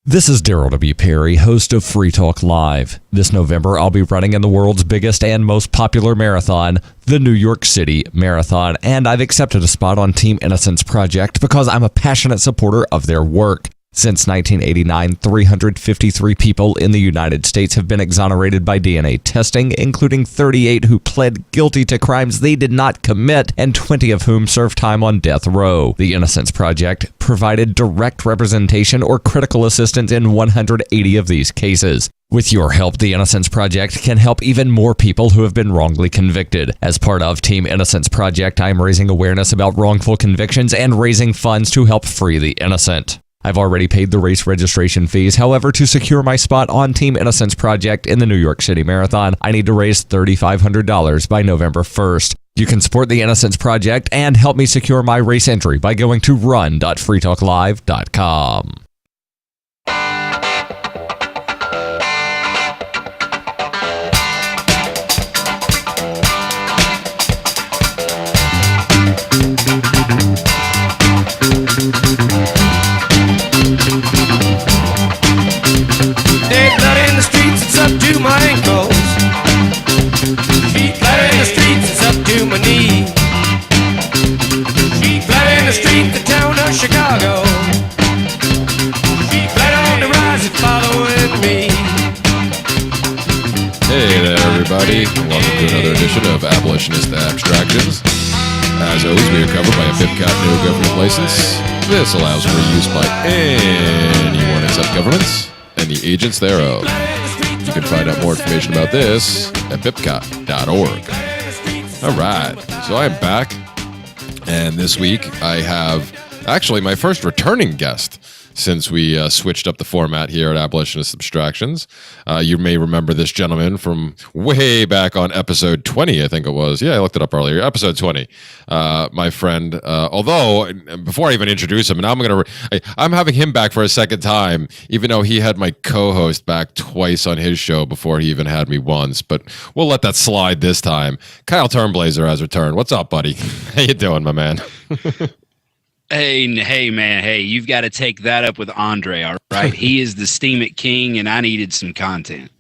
This is Daryl W. Perry, host of Free Talk Live. This November, I'll be running in the world's biggest and most popular marathon, the New York City Marathon, and I've accepted a spot on Team Innocence Project because I'm a passionate supporter of their work. Since 1989, 353 people in the United States have been exonerated by DNA testing, including 38 who pled guilty to crimes they did not commit, and 20 of whom served time on death row. The Innocence Project provided direct representation or critical assistance in 180 of these cases. With your help, the Innocence Project can help even more people who have been wrongly convicted. As part of Team Innocence Project, I am raising awareness about wrongful convictions and raising funds to help free the innocent. I've already paid the race registration fees. However, to secure my spot on Team Innocence Project in the New York City Marathon, I need to raise $3,500 by November 1st. You can support the Innocence Project and help me secure my race entry by going to run.freetalklive.com. Dead blood in the streets, it's up to my ankles. Sheet blood in the streets, it's up to my knee. Sheet blood in the street, the town of Chicago. Sheet blood on the rise, it's following me. Hey there, everybody. Welcome to another edition of Abolitionist Abstractions. As always, we are covered by a BIPCAT no government license. This allows for use by anyone except governments and the agents thereof. You can find out more information about this at bipcat.org. All right, so I am back, and this week I have actually my first returning guest since we switched up the format here at Abolitionist Abstractions. You may remember this gentleman from way back on episode 20, I think it was. Yeah, I looked it up earlier. Episode 20. My friend, although, before I even introduce him, and I'm having him back for a second time, even though he had my co-host back twice on his show before he even had me once. But we'll let that slide this time. Kyle Turnblazer has returned. What's up, buddy? How you doing, my man? Hey, man. Hey, you've got to take that up with Andre, all right? He is the Steam It King, and I needed some content.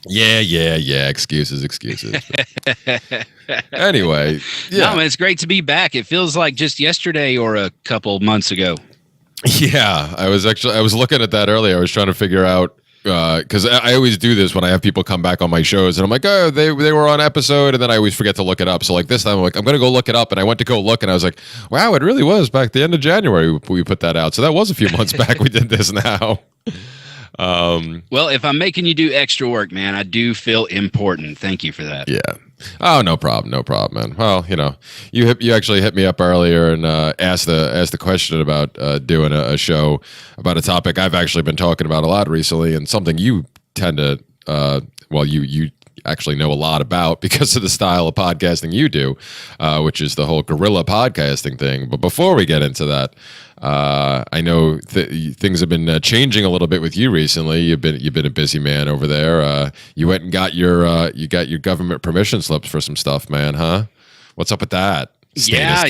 Yeah. Excuses. Anyway, yeah. No, man, it's great to be back. It feels like just yesterday or a couple months ago. Yeah, I was looking at that earlier. I was trying to figure out, because I always do this when I have people come back on my shows, and I'm like, oh, they were on episode, and then I always forget to look it up. So like this time, I'm like, I'm going to go look it up, and I went to go look, and I was like, wow, it really was back the end of January we put that out. So that was a few months back we did this now. Well, if I'm making you do extra work, man, I do feel important. Thank you for that. Yeah. Oh, no problem, man. Well, you actually hit me up earlier and asked the question about doing a show about a topic I've actually been talking about a lot recently, and something you tend to you actually know a lot about because of the style of podcasting you do, which is the whole guerrilla podcasting thing. But before we get into that, I know things have been changing a little bit with you recently. You've been a busy man over there. You went and got your government permission slips for some stuff, man, huh? What's up with that? Yeah.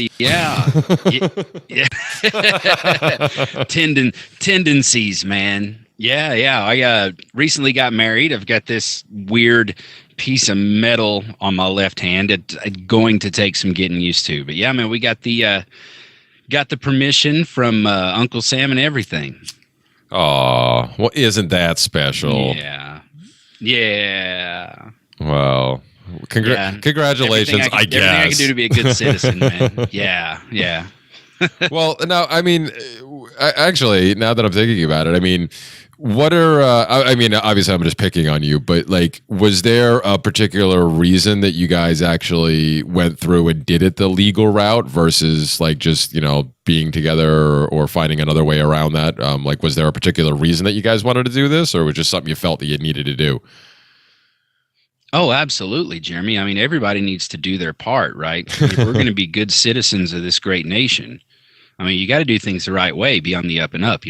Tendencies, man. Yeah. I recently got married. I've got this weird piece of metal on my left hand. It's going to take some getting used to. But yeah, man, we got the permission from Uncle Sam and everything. Oh, well, isn't that special? Yeah. well, congratulations, I guess. Everything I can do to be a good citizen, man. Yeah. Well, no, I mean, actually, now that I'm thinking about it, I mean, what are, obviously I'm just picking on you, but like, was there a particular reason that you guys actually went through and did it the legal route versus like just, being together or finding another way around that? Like, was there a particular reason that you guys wanted to do this, or was it just something you felt that you needed to do? Oh, absolutely, Jeremy. I mean, everybody needs to do their part, right? If we're going to be good citizens of this great nation, I mean, you got to do things the right way, be on the up and up,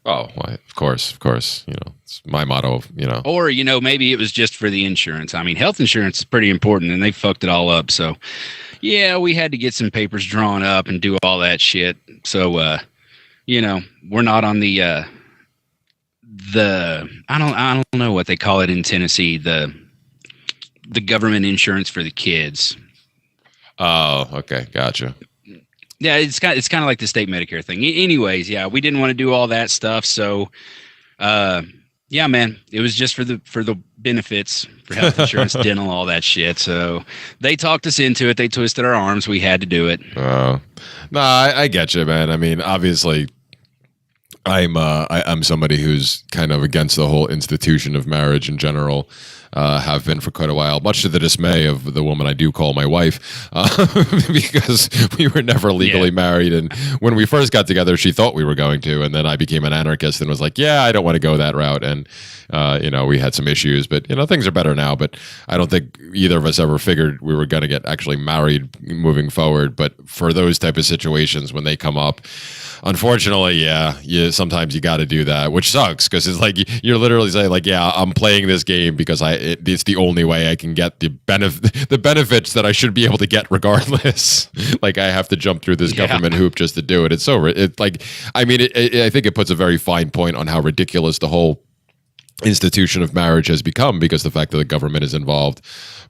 Oh, well, of course. It's my motto, Or, maybe it was just for the insurance. I mean, health insurance is pretty important, and they fucked it all up. So, yeah, we had to get some papers drawn up and do all that shit. So, we're not on the I don't know what they call it in Tennessee, the government insurance for the kids. Oh, okay, gotcha. Yeah, it's kind of like the state Medicare thing. Anyways, yeah, we didn't want to do all that stuff, so yeah, man, it was just for the benefits, for health insurance, dental, all that shit. So they talked us into it. They twisted our arms. We had to do it. No, I get you, man. I mean, obviously, I'm somebody who's kind of against the whole institution of marriage in general. Have been for quite a while, much to the dismay of the woman I do call my wife, because we were never legally married. And when we first got together, she thought we were going to, and then I became an anarchist and was like, yeah, I don't want to go that route. And, we had some issues, but, things are better now. But I don't think either of us ever figured we were going to get actually married moving forward. But for those type of situations, when they come up, unfortunately, sometimes you got to do that, which sucks, because it's like you're literally saying, like, yeah, I'm playing this game because it's the only way I can get the benefits that I should be able to get regardless. Like, I have to jump through this government hoop just to do it. It's I think it puts a very fine point on how ridiculous the whole institution of marriage has become, because the fact that the government is involved.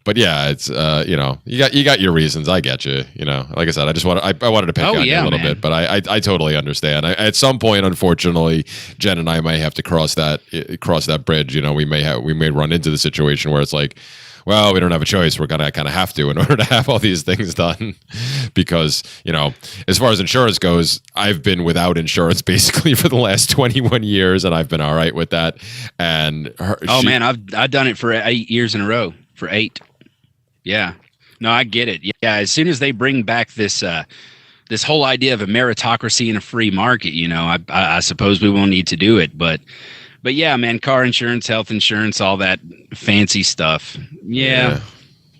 But yeah, it's you got your reasons. I get you. Like I said, I wanted to pick on you a little bit, but I totally understand. At some point, unfortunately, Jen and I may have to cross that bridge. We may run into the situation where it's like, well, we don't have a choice. We're gonna kind of have to in order to have all these things done, because as far as insurance goes, I've been without insurance basically for the last 21 years, and I've been all right with that. And man, I've done it for 8 years in a row. For 8. Yeah. No, I get it. Yeah. As soon as they bring back this whole idea of a meritocracy and a free market, I suppose we won't need to do it. But yeah, man, car insurance, health insurance, all that fancy stuff. Yeah.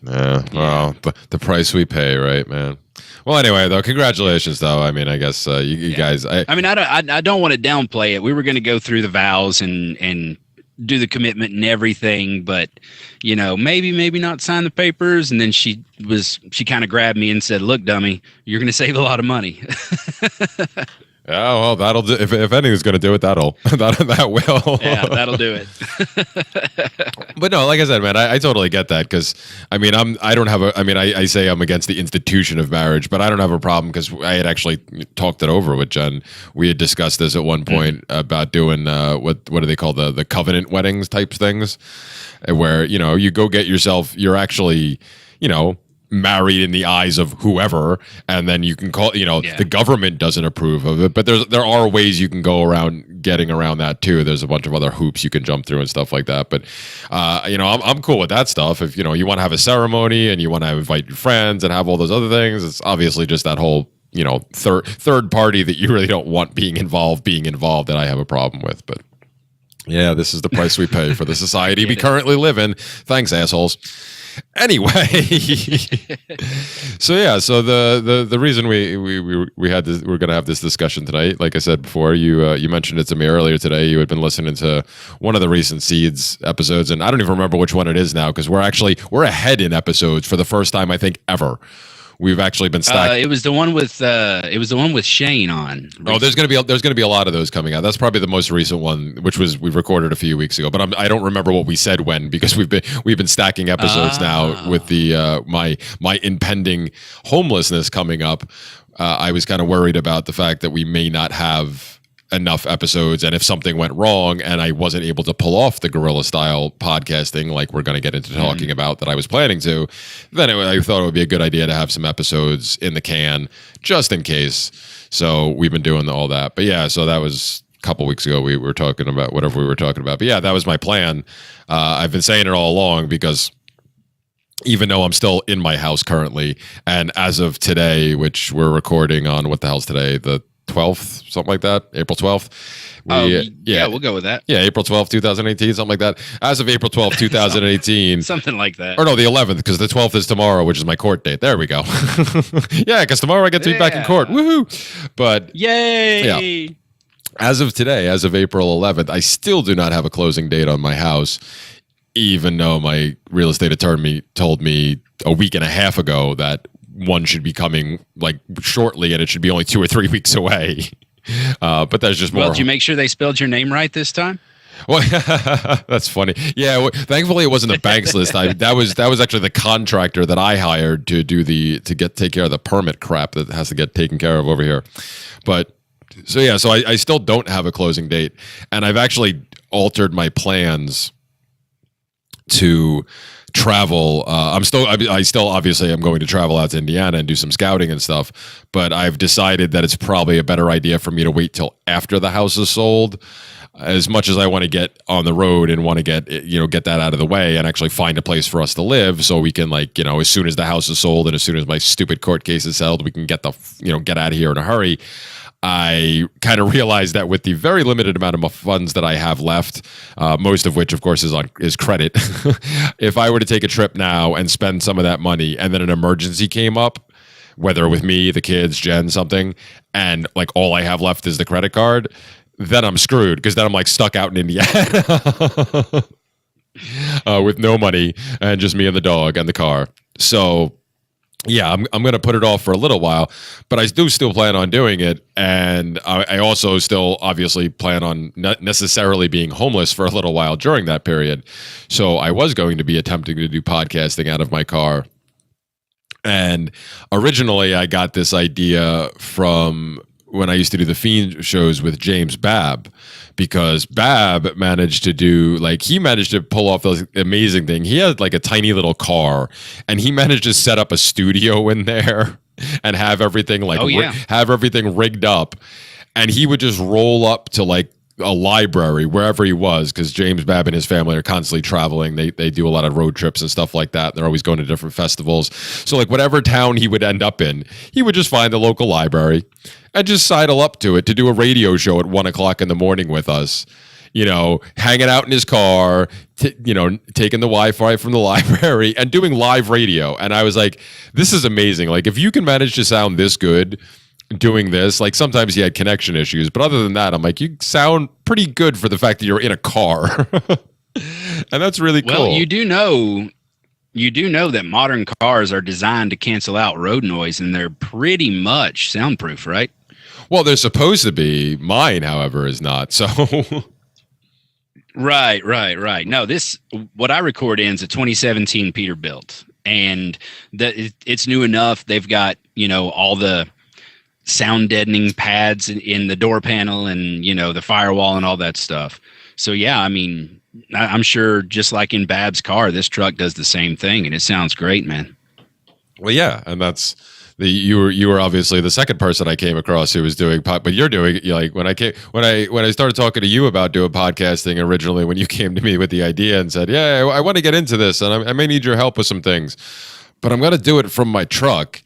Well, the price we pay, right, man? Well, anyway, though, congratulations, though. I mean, I guess you guys. I don't want to downplay it. We were going to go through the vows and do the commitment and everything, but maybe not sign the papers. And then she kind of grabbed me and said, "Look, dummy, you're going to save a lot of money." Yeah, well, that'll do. If anything's going to do it, that will. Yeah, that'll do it. But no, like I said, man, I totally get that, because I say I'm against the institution of marriage, but I don't have a problem, because I had actually talked it over with Jen. We had discussed this at one point about doing what do they call the covenant weddings types things, where you go get yourself, you're actually married in the eyes of whoever, and then you can call the government doesn't approve of it, but there are ways you can go around getting around that too. There's a bunch of other hoops you can jump through and stuff like that, but I'm cool with that stuff. If you want to have a ceremony and you want to invite your friends and have all those other things, it's obviously just that whole third party that you really don't want being involved that I have a problem with. But yeah, this is the price we pay for the society we currently live in. Thanks, assholes. Anyway, so the reason we're going to have this discussion tonight, like I said before, you mentioned it to me earlier today. You had been listening to one of the recent Seeds episodes, and I don't even remember which one it is now, because we're ahead in episodes for the first time I think ever. We've actually been stacked. It was the one with Shane on. Oh, there's gonna be a lot of those coming out. That's probably the most recent one, which we recorded a few weeks ago. But I don't remember what we said when, because we've been stacking episodes now with the my impending homelessness coming up. I was kind of worried about the fact that we may not have enough episodes, and if something went wrong and I wasn't able to pull off the guerrilla style podcasting like we're going to get into talking about that I was planning to, then I thought it would be a good idea to have some episodes in the can just in case. So we've been doing all that. But yeah, so that was a couple weeks ago. We were talking about whatever we were talking about. But yeah, that was my plan. I've been saying it all along, because even though I'm still in my house currently, and as of today, which we're recording on, what the hell's today? The 12th, something like that, April 12th. We'll go with that. Yeah, April 12th, 2018, something like that. As of April 12th, 2018. Something like that. Or no, the 11th, because the 12th is tomorrow, which is my court date. There we go. Yeah, because tomorrow I get to be back in court. Woohoo! But yay! Yeah. As of today, as of April 11th, I still do not have a closing date on my house, even though my real estate attorney told me a week and a half ago that one should be coming like shortly, and it should be only 2 or 3 weeks away. But that's just more. Well, did you make sure they spelled your name right this time? Well, that's funny. Yeah, thankfully it wasn't the bank's list. That was actually the contractor that I hired to take care of the permit crap that has to get taken care of over here. But so I still don't have a closing date, and I've actually altered my plans to travel. I still obviously I'm going to travel out to Indiana and do some scouting and stuff, but I've decided that it's probably a better idea for me to wait till after the house is sold. As much as I want to get on the road and want to get that out of the way and actually find a place for us to live, so we can as soon as the house is sold and as soon as my stupid court case is settled, we can get out of here in a hurry. I kind of realized that with the very limited amount of funds that I have left, most of which, of course, is credit. If I were to take a trip now and spend some of that money, and then an emergency came up, whether with me, the kids, Jen, something, and all I have left is the credit card, then I'm screwed, because then I'm stuck out in Indiana with no money and just me and the dog and the car. So yeah, I'm going to put it off for a little while, but I do still plan on doing it. And I also still obviously plan on not necessarily being homeless for a little while during that period. So I was going to be attempting to do podcasting out of my car. And originally I got this idea from when I used to do the Fiend shows with James Babb, because Babb managed to pull off this amazing thing. He had a tiny little car, and he managed to set up a studio in there and have everything have everything rigged up. And he would just roll up to a library wherever he was, because James Babb and his family are constantly traveling. They do a lot of road trips and stuff like that. They're always going to different festivals. So whatever town he would end up in, he would just find the local library and just sidle up to it to do a radio show at 1:00 in the morning with us, hanging out in his car, taking the Wi-Fi from the library and doing live radio. And I was like, this is amazing. If you can manage to sound this good doing this, sometimes he had connection issues, but other than that, I'm like, you sound pretty good for the fact that you're in a car. And that's really cool. Well, you do know that modern cars are designed to cancel out road noise, and they're pretty much soundproof, right? Well, they're supposed to be. Mine, however, is not. So Right. No, what I record in is a 2017 Peterbilt, and it's new enough. They've got, all the sound deadening pads in the door panel and, the firewall and all that stuff. So yeah, I mean, I'm sure just like in Bab's car, this truck does the same thing, and it sounds great, man. Well, yeah, and that's you were obviously the second person I came across who was doing but you're doing when I started talking to you about doing podcasting originally, when you came to me with the idea and said, yeah, I want to get into this and I may need your help with some things, but I'm going to do it from my truck.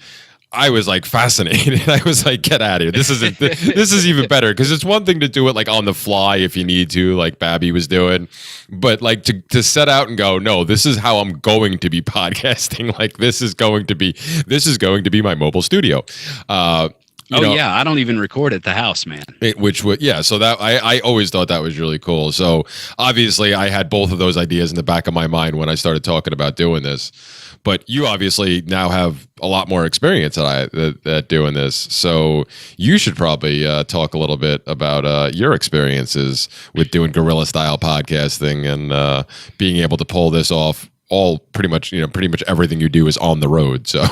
I was fascinated. I was like, get out of here. This is even better, because it's one thing to do it on the fly if you need to, like Babby was doing, but to set out and go, no, this is how I'm going to be podcasting. This is going to be my mobile studio. I don't even record at the house, man. So that I always thought that was really cool. So obviously I had both of those ideas in the back of my mind when I started talking about doing this. But you obviously now have a lot more experience at doing this, so you should probably talk a little bit about your experiences with doing guerrilla style podcasting and being able to pull this off. All pretty much everything you do is on the road. So,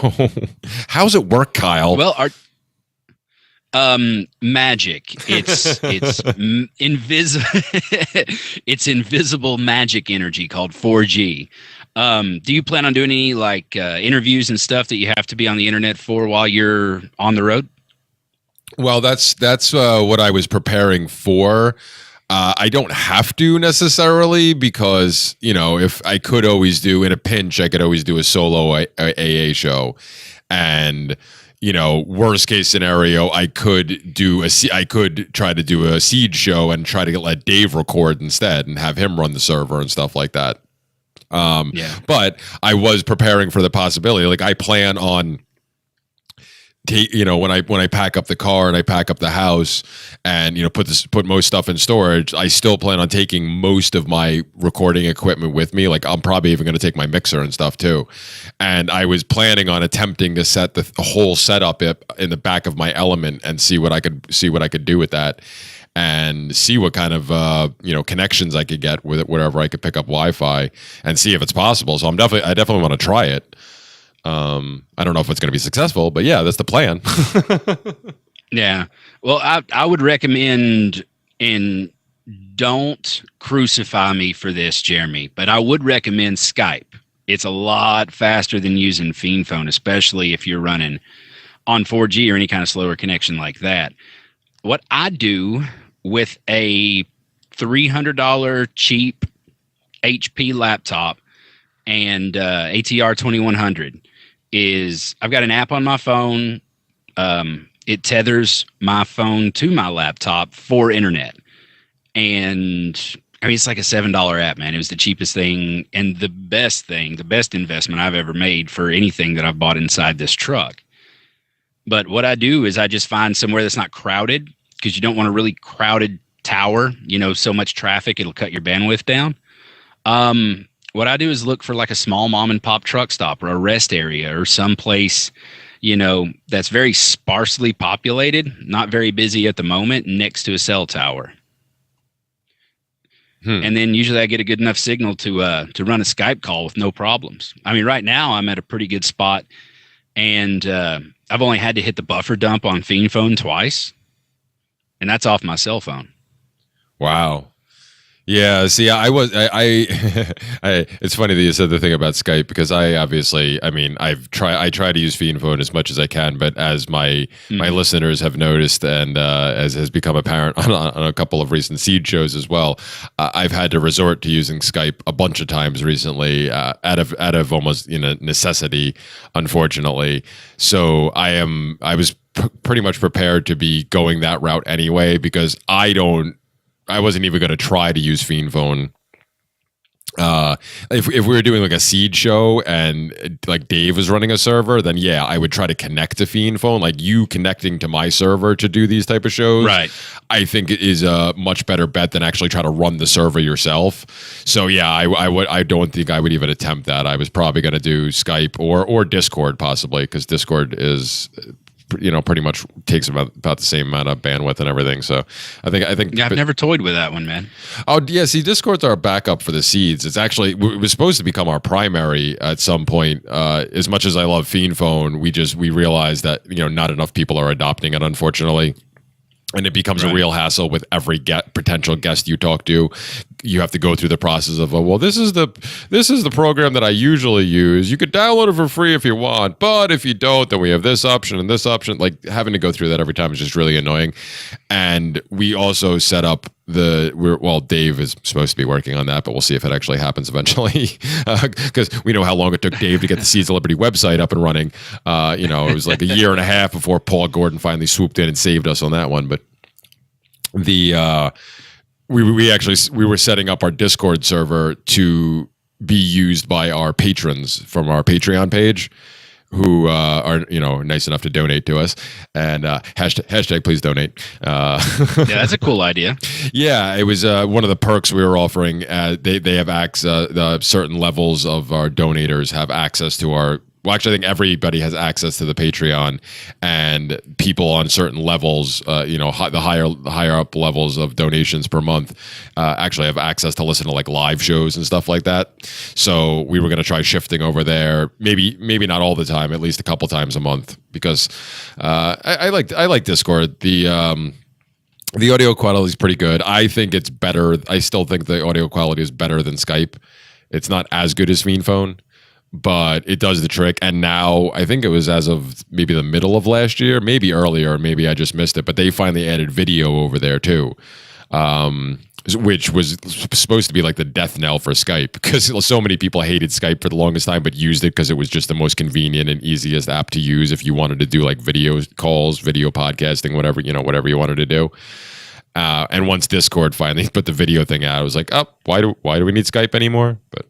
how's it work, Kyle? Well, magic. It's it's invisible magic energy called 4G. Do you plan on doing any interviews and stuff that you have to be on the internet for while you're on the road? Well, that's what I was preparing for. I don't have to necessarily, because if I could always do, in a pinch, I could always do a solo AA show, and worst case scenario, I could try to do a seed show and try to let Dave record instead and have him run the server and stuff like that. But I was preparing for the possibility. I plan on, when I pack up the car and I pack up the house and put most stuff in storage, I still plan on taking most of my recording equipment with me. I'm probably even going to take my mixer and stuff too. And I was planning on attempting to set the whole setup in the back of my Element and see what I could do with that. and see what kind of connections I could get with it, wherever I could pick up Wi-Fi, and see if it's possible. So I definitely want to try it. I don't know if it's going to be successful, but yeah, that's the plan. Yeah. Well, I would recommend, and don't crucify me for this, Jeremy, but I would recommend Skype. It's a lot faster than using PhonePhone, especially if you're running on 4G or any kind of slower connection like that. What I do with a $300 cheap HP laptop and ATR 2100 is I've got an app on my phone. It tethers my phone to my laptop for internet. And I mean, it's like a $7 app, man. It was the cheapest thing and the best investment I've ever made for anything that I've bought inside this truck. But what I do is I just find somewhere that's not crowded, because you don't want a really crowded tower, so much traffic, it'll cut your bandwidth down. What I do is look for like a small mom and pop truck stop or a rest area or someplace, that's very sparsely populated, not very busy at the moment, next to a cell tower. And then usually I get a good enough signal to run a Skype call with no problems. I mean, right now I'm at a pretty good spot, and I've only had to hit the buffer dump on PhonePhone twice, and that's off my cell phone. Wow. Yeah, see, it's funny that you said the thing about Skype, because I try to use PhonePhone as much as I can, but as my listeners have noticed, and as has become apparent on a couple of recent Seed shows as well, I've had to resort to using Skype a bunch of times recently, out of almost necessity, unfortunately. So I was pretty much prepared to be going that route anyway, because I wasn't even going to try to use PhonePhone. If we were doing like a Seed show and like Dave was running a server, then yeah, I would try to connect to PhonePhone, like you connecting to my server to do these type of shows. Right. I think it is a much better bet than actually try to run the server yourself. So yeah, I don't think I would even attempt that. I was probably going to do Skype or Discord possibly, because Discord is pretty much takes about the same amount of bandwidth and everything. So I think yeah, I've never toyed with that one, man. Oh yeah, see, Discord's our backup for the Seeds. It was supposed to become our primary at some point. As much as I love PhonePhone, we realized that not enough people are adopting it, unfortunately. And it becomes a real hassle with every potential guest you talk to. You have to go through the process of, this is the program that I usually use. You could download it for free if you want, but if you don't, then we have this option and this option. Like, having to go through that every time is just really annoying. And we also set up Dave is supposed to be working on that, but we'll see if it actually happens eventually. Because we know how long it took Dave to get the Seeds of Liberty website up and running. It was like a year and a half before Paul Gordon finally swooped in and saved us on that one. But we were setting up our Discord server to be used by our patrons from our Patreon page, who are nice enough to donate to us, and hashtag please donate. Yeah, that's a cool idea. Yeah, it was one of the perks we were offering. They have access. Certain levels of our donators have access to our. Well, actually, I think everybody has access to the Patreon, and people on certain levels, the higher up levels of donations per month, actually have access to listen to like live shows and stuff like that. So we were going to try shifting over there, maybe not all the time, at least a couple times a month, because I like Discord. The audio quality is pretty good. I think it's better. I still think the audio quality is better than Skype. It's not as good as PhonePhone, but it does the trick. And now I think it was as of maybe the middle of last year, maybe earlier, maybe I just missed it, but they finally added video over there too, which was supposed to be like the death knell for Skype, because so many people hated Skype for the longest time, but used it because it was just the most convenient and easiest app to use if you wanted to do like video calls, video podcasting, whatever you wanted to do. And once Discord finally put the video thing out, I was like, why do we need Skype anymore? But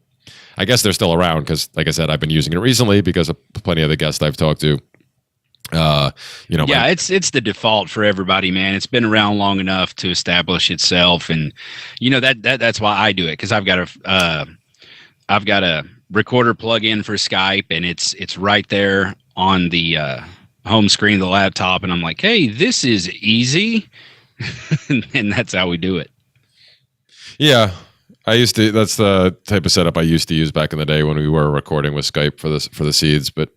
I guess they're still around because, like I said, I've been using it recently because of plenty of the guests I've talked to. It's the default for everybody, man. It's been around long enough to establish itself, and that's why I do it, because I've got a recorder plug-in for Skype, and it's right there on the home screen of the laptop, and I'm like, hey, this is easy. and that's how we do it. Yeah. That's the type of setup I used to use back in the day when we were recording with Skype for the seeds. But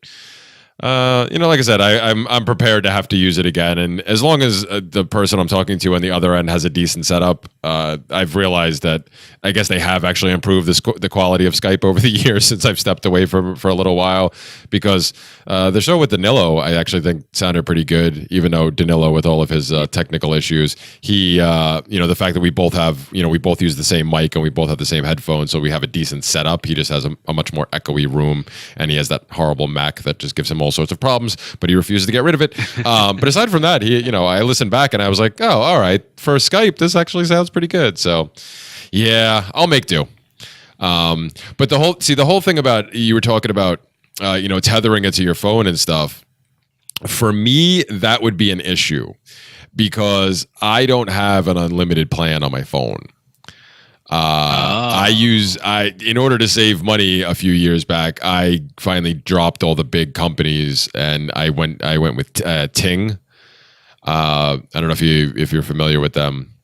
like I said, I'm prepared to have to use it again. And as long as the person I'm talking to on the other end has a decent setup, I've realized that I guess they have actually improved the quality of Skype over the years since I've stepped away for a little while, because the show with Danilo, I actually think sounded pretty good, even though Danilo, with all of his technical issues, he, the fact that we both have, we both use the same mic and we both have the same headphones, so we have a decent setup. He just has a much more echoey room, and he has that horrible Mac that just gives him all sorts of problems, but he refuses to get rid of it. But aside from that, I listened back and I was like, oh, all right, for Skype, this actually sounds pretty good. So yeah, I'll make do. But the whole thing about, you were talking about, tethering it to your phone and stuff. For me, that would be an issue because I don't have an unlimited plan on my phone. In order to save money a few years back, I finally dropped all the big companies and I went with Ting. I don't know if you're familiar with them,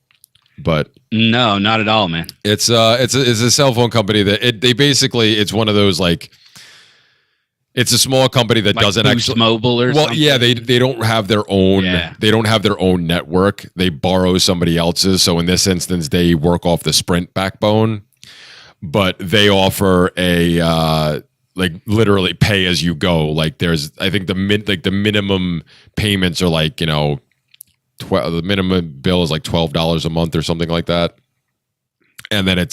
but no, not at all, man. It's a cell phone company that it's one of those, like, it's a small company that doesn't Boost actually mobile or something. Yeah, they don't have their own they don't have their own network. They borrow somebody else's. So in this instance, they work off the Sprint backbone, but they offer a literally pay as you go. Like, there's, I think the minimum payments are like, the minimum bill is like $12 a month or something like that. And then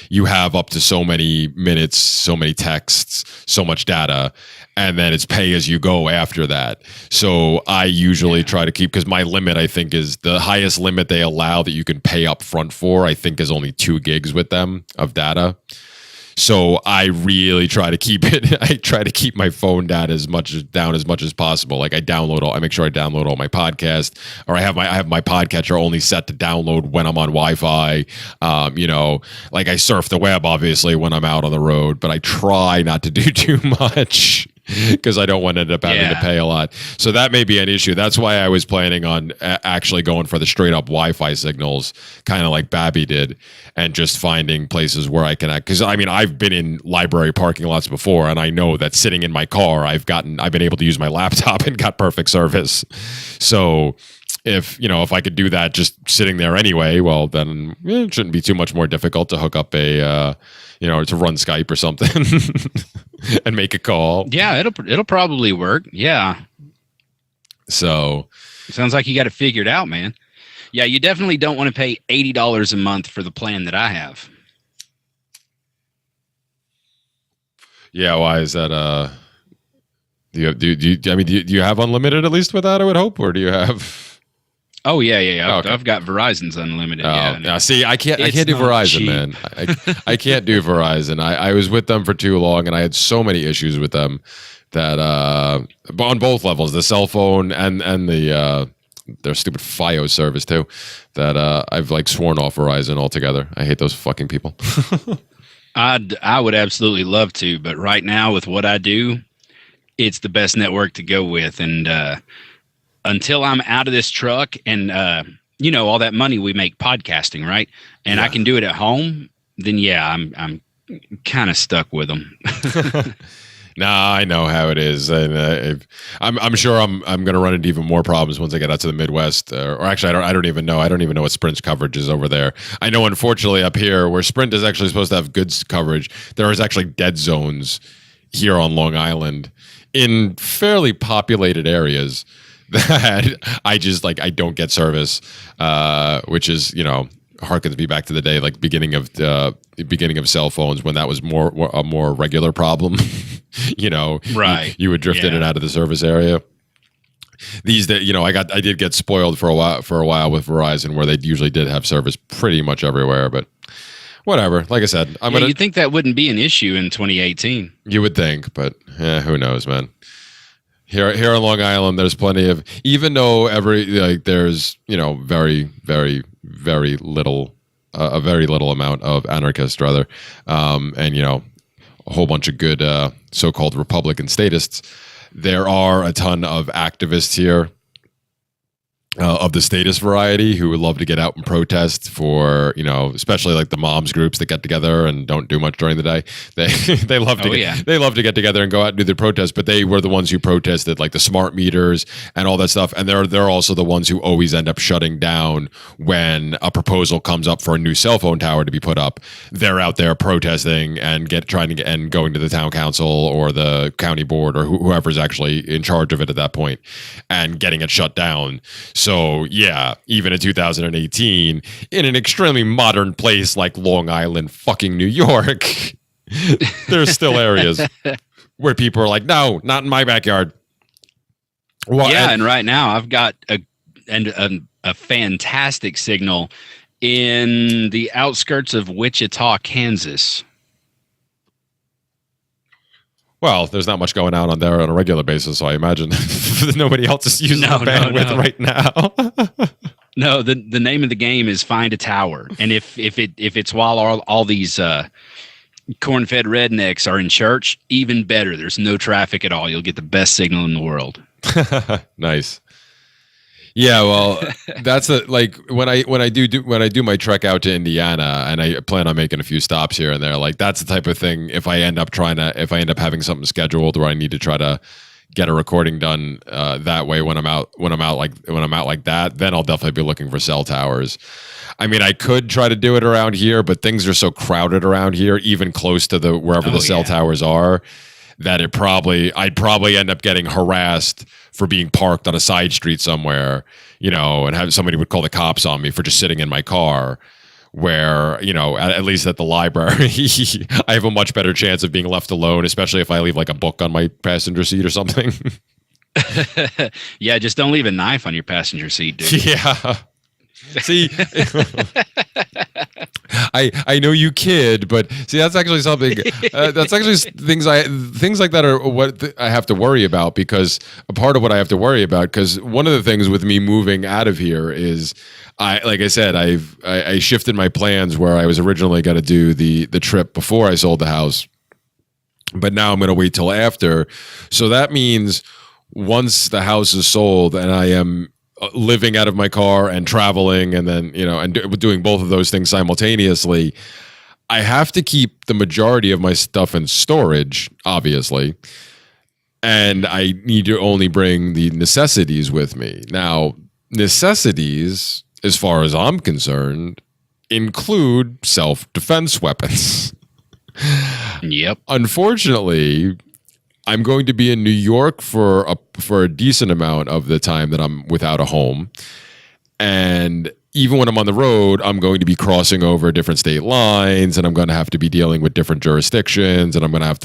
you have up to so many minutes, so many texts, so much data, and then it's pay as you go after that. So I usually try to keep, because my limit, I think, is the highest limit they allow that you can pay up front for, I think, is only 2 gigs with them of data. So I really try to keep it. I try to keep my phone down as much as possible. Like, I make sure I download all my podcasts, or I have my podcatcher only set to download when I'm on Wi-Fi. Like, I surf the web obviously when I'm out on the road, but I try not to do too much because I don't want to end up having to pay a lot. So that may be an issue. That's why I was planning on actually going for the straight up Wi-Fi signals, kind of like Babby did, and just finding places where I can, because I've been in library parking lots before, and I know that sitting in my car, I've been able to use my laptop and got perfect service. So if I could do that just sitting there anyway, well, then it shouldn't be too much more difficult to hook up to run Skype or something and make a call. Yeah, it'll probably work. Yeah. So sounds like you got it figured out, man. Yeah, you definitely don't want to pay $80 a month for the plan that I have. Yeah, why is that? Do you have unlimited at least with that, I would hope, or do you have? Oh yeah. Oh, okay. I've got Verizon's unlimited. Yeah. See, I can't do Verizon, cheap. man. I can't do Verizon. I was with them for too long, and I had so many issues with them that on both levels, the cell phone and the their stupid FiOS service too, that I've sworn off Verizon altogether. I hate those fucking people. I would absolutely love to, but right now with what I do, it's the best network to go with, and until I'm out of this truck and, all that money we make podcasting, right? And I can do it at home, then I'm kind of stuck with them. Nah, I know how it is, and I'm sure I'm going to run into even more problems once I get out to the Midwest. Or actually, I don't even know. I don't even know what Sprint's coverage is over there. I know, unfortunately, up here where Sprint is actually supposed to have good coverage, there is actually dead zones here on Long Island in fairly populated areas that I just I don't get service, which is harkens me back to the day beginning of cell phones, when that was a more regular problem. Right? You would drift in and out of the service area. These days, I did get spoiled for a while with Verizon, where they usually did have service pretty much everywhere, but whatever. Like I said, you'd think that wouldn't be an issue in 2018. You would think, but who knows, man. Here on Long Island, there's plenty of, even though there's very, very, very little, a very little amount of anarchists rather, and a whole bunch of good so-called Republican statists. There are a ton of activists here, of the status variety who would love to get out and protest for, especially like the moms groups that get together and don't do much during the day. They love to they love to get together and go out and do the protest, but they were the ones who protested like the smart meters and all that stuff. And they're also the ones who always end up shutting down when a proposal comes up for a new cell phone tower to be put up. They're out there protesting and going to the town council or the county board or whoever's actually in charge of it at that point and getting it shut down. So, yeah, even in 2018, in an extremely modern place like Long Island, fucking New York, there's still areas where people are like, no, not in my backyard. Well, yeah, and right now I've got a fantastic signal in the outskirts of Wichita, Kansas. Well, there's not much going on there on a regular basis, so I imagine nobody else is using the bandwidth right now. No, the name of the game is find a tower, and if it's while all these corn-fed rednecks are in church, even better. There's no traffic at all. You'll get the best signal in the world. Nice. Yeah, well, that's like when I do my trek out to Indiana, and I plan on making a few stops here and there. Like that's the type of thing. If I end up having something scheduled where I need to try to get a recording done that way when I'm out like that, then I'll definitely be looking for cell towers. I mean, I could try to do it around here, but things are so crowded around here, even close to wherever the cell towers are, that I'd probably end up getting harassed for being parked on a side street somewhere, and have somebody would call the cops on me for just sitting in my car, where, at least at the library, I have a much better chance of being left alone, especially if I leave like a book on my passenger seat or something. Yeah, just don't leave a knife on your passenger seat, dude. Yeah. See, I know you kid, but see, that's actually something. That's actually things like that are what I have to worry about, because a part of what I have to worry about, because one of the things with me moving out of here is, like I said, I shifted my plans where I was originally going to do the trip before I sold the house, but now I'm going to wait till after. So that means once the house is sold and I am living out of my car and traveling, and then doing both of those things simultaneously, I have to keep the majority of my stuff in storage, obviously, and I need to only bring the necessities with me. Now, necessities, as far as I'm concerned, include self-defense weapons. Yep. Unfortunately, I'm going to be in New York for a decent amount of the time that I'm without a home. And even when I'm on the road, I'm going to be crossing over different state lines, and I'm going to have to be dealing with different jurisdictions, and I'm going to have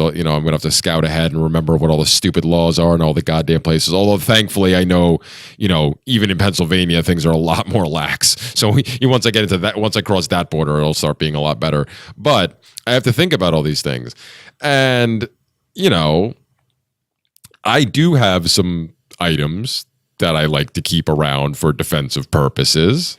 to scout ahead and remember what all the stupid laws are in all the goddamn places. Although thankfully I know, even in Pennsylvania, things are a lot more lax. So once I cross that border, it'll start being a lot better. But I have to think about all these things. And, I do have some items that I like to keep around for defensive purposes.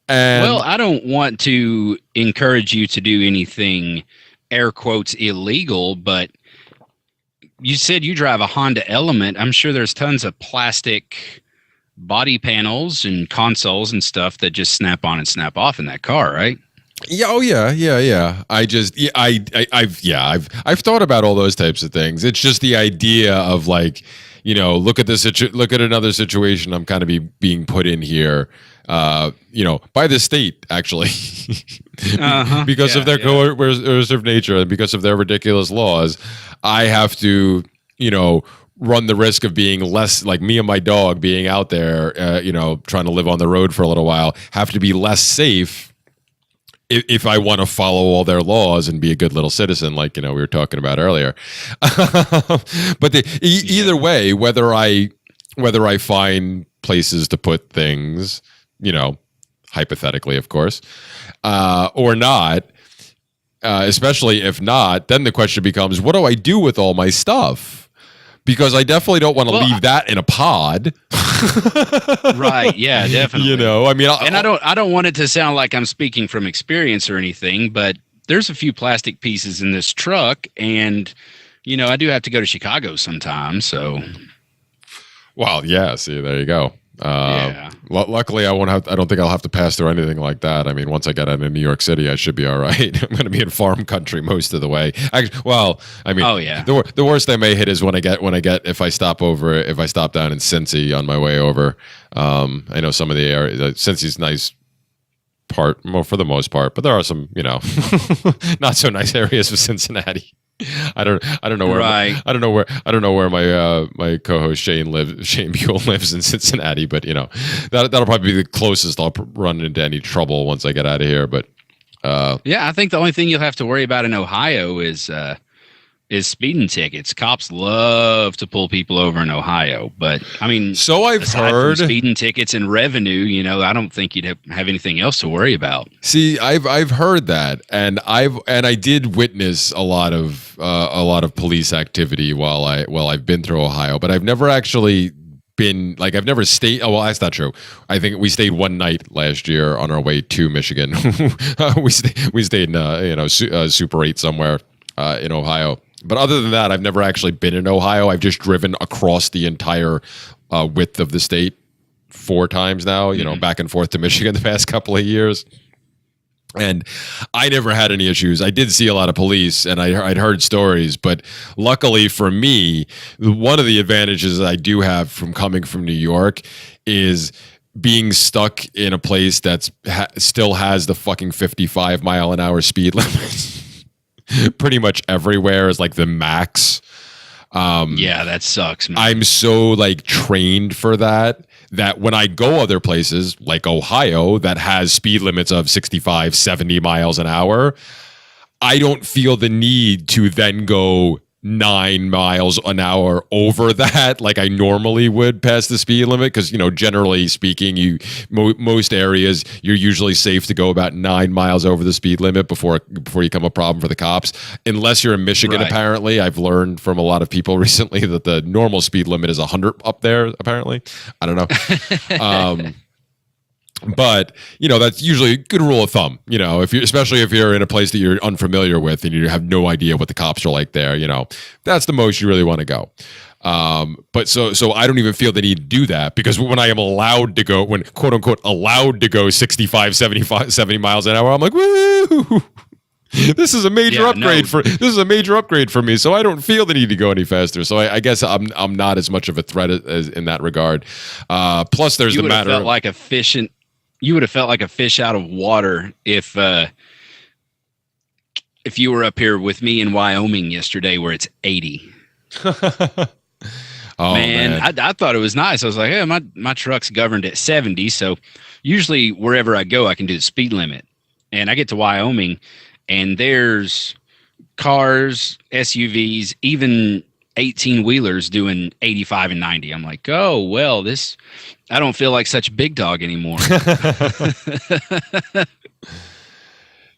And well, I don't want to encourage you to do anything, air quotes, illegal, but you said you drive a Honda Element. I'm sure there's tons of plastic body panels and consoles and stuff that just snap on and snap off in that car, right? Yeah. Oh yeah. I've thought about all those types of things. It's just the idea of like, look at another situation I'm kind of being put in here, by the state actually, because of their coercive nature and because of their ridiculous laws. I have to, run the risk of being less, like me and my dog being out there, trying to live on the road for a little while, have to be less safe if I want to follow all their laws and be a good little citizen, like, we were talking about earlier. But either way, whether I find places to put things, hypothetically, of course, or not, especially if not, then the question becomes, what do I do with all my stuff? Because I definitely don't want to leave that in a pod. Right. Yeah, definitely. I don't want it to sound like I'm speaking from experience or anything, but there's a few plastic pieces in this truck, and, I do have to go to Chicago sometime. So. Well, yeah. See, there you go. Luckily, I won't have. I don't think I'll have to pass through anything like that. I mean, once I get out of New York City, I should be all right. I'm going to be in farm country most of the way. The worst I may hit is when I get if I stop down in Cincy on my way over. I know some of the areas. Cincy's nice part, more for the most part, but there are some, not so nice areas of Cincinnati. I don't know where I don't know where my co-host Shane Buell lives in Cincinnati, but that'll probably be the closest I'll run into any trouble once I get out of here. But I think the only thing you'll have to worry about in Ohio is speeding tickets. Cops love to pull people over in Ohio, but I mean, so I've heard speeding tickets and revenue. I don't think you'd have anything else to worry about. See, I've heard that, and I did witness a lot of police activity while I've been through Ohio, but I've never actually been I've never stayed. Oh, well, that's not true. I think we stayed one night last year on our way to Michigan. we stayed in Super 8 somewhere in Ohio. But other than that, I've never actually been in Ohio. I've just driven across the entire width of the state 4 times now, back and forth to Michigan the past couple of years. And I never had any issues. I did see a lot of police, and I'd heard stories. But luckily for me, one of the advantages I do have from coming from New York is being stuck in a place that's still has the fucking 55-mile-an-hour speed limit. Pretty much everywhere is like the max. That sucks, man. I'm so trained for that when I go other places like Ohio that has speed limits of 65, 70 miles an hour, I don't feel the need to then go 9 miles an hour over that like I normally would past the speed limit, because generally speaking, most areas you're usually safe to go about 9 miles over the speed limit before you become a problem for the cops, unless you're in Michigan. Right. Apparently, I've learned from a lot of people recently that the normal speed limit is 100 up there. Apparently, I don't know. But that's usually a good rule of thumb. Especially if you're in a place that you're unfamiliar with and you have no idea what the cops are like there, that's the most you really want to go. But so I don't even feel the need to do that, because when I am allowed to go, when quote unquote allowed to go 65, 75, 70 miles an hour, I'm like, woo! This is a major upgrade for me, so I don't feel the need to go any faster. So I guess I'm not as much of a threat as in that regard. Plus, there's the matter of you would have felt like a fish out of water if you were up here with me in Wyoming yesterday, where it's 80. Man. I thought it was nice. I was like, hey, my truck's governed at 70, so usually wherever I go, I can do the speed limit. And I get to Wyoming, and there's cars, SUVs, even 18-wheelers doing 85 and 90. I'm like, oh, well, I don't feel like such a big dog anymore.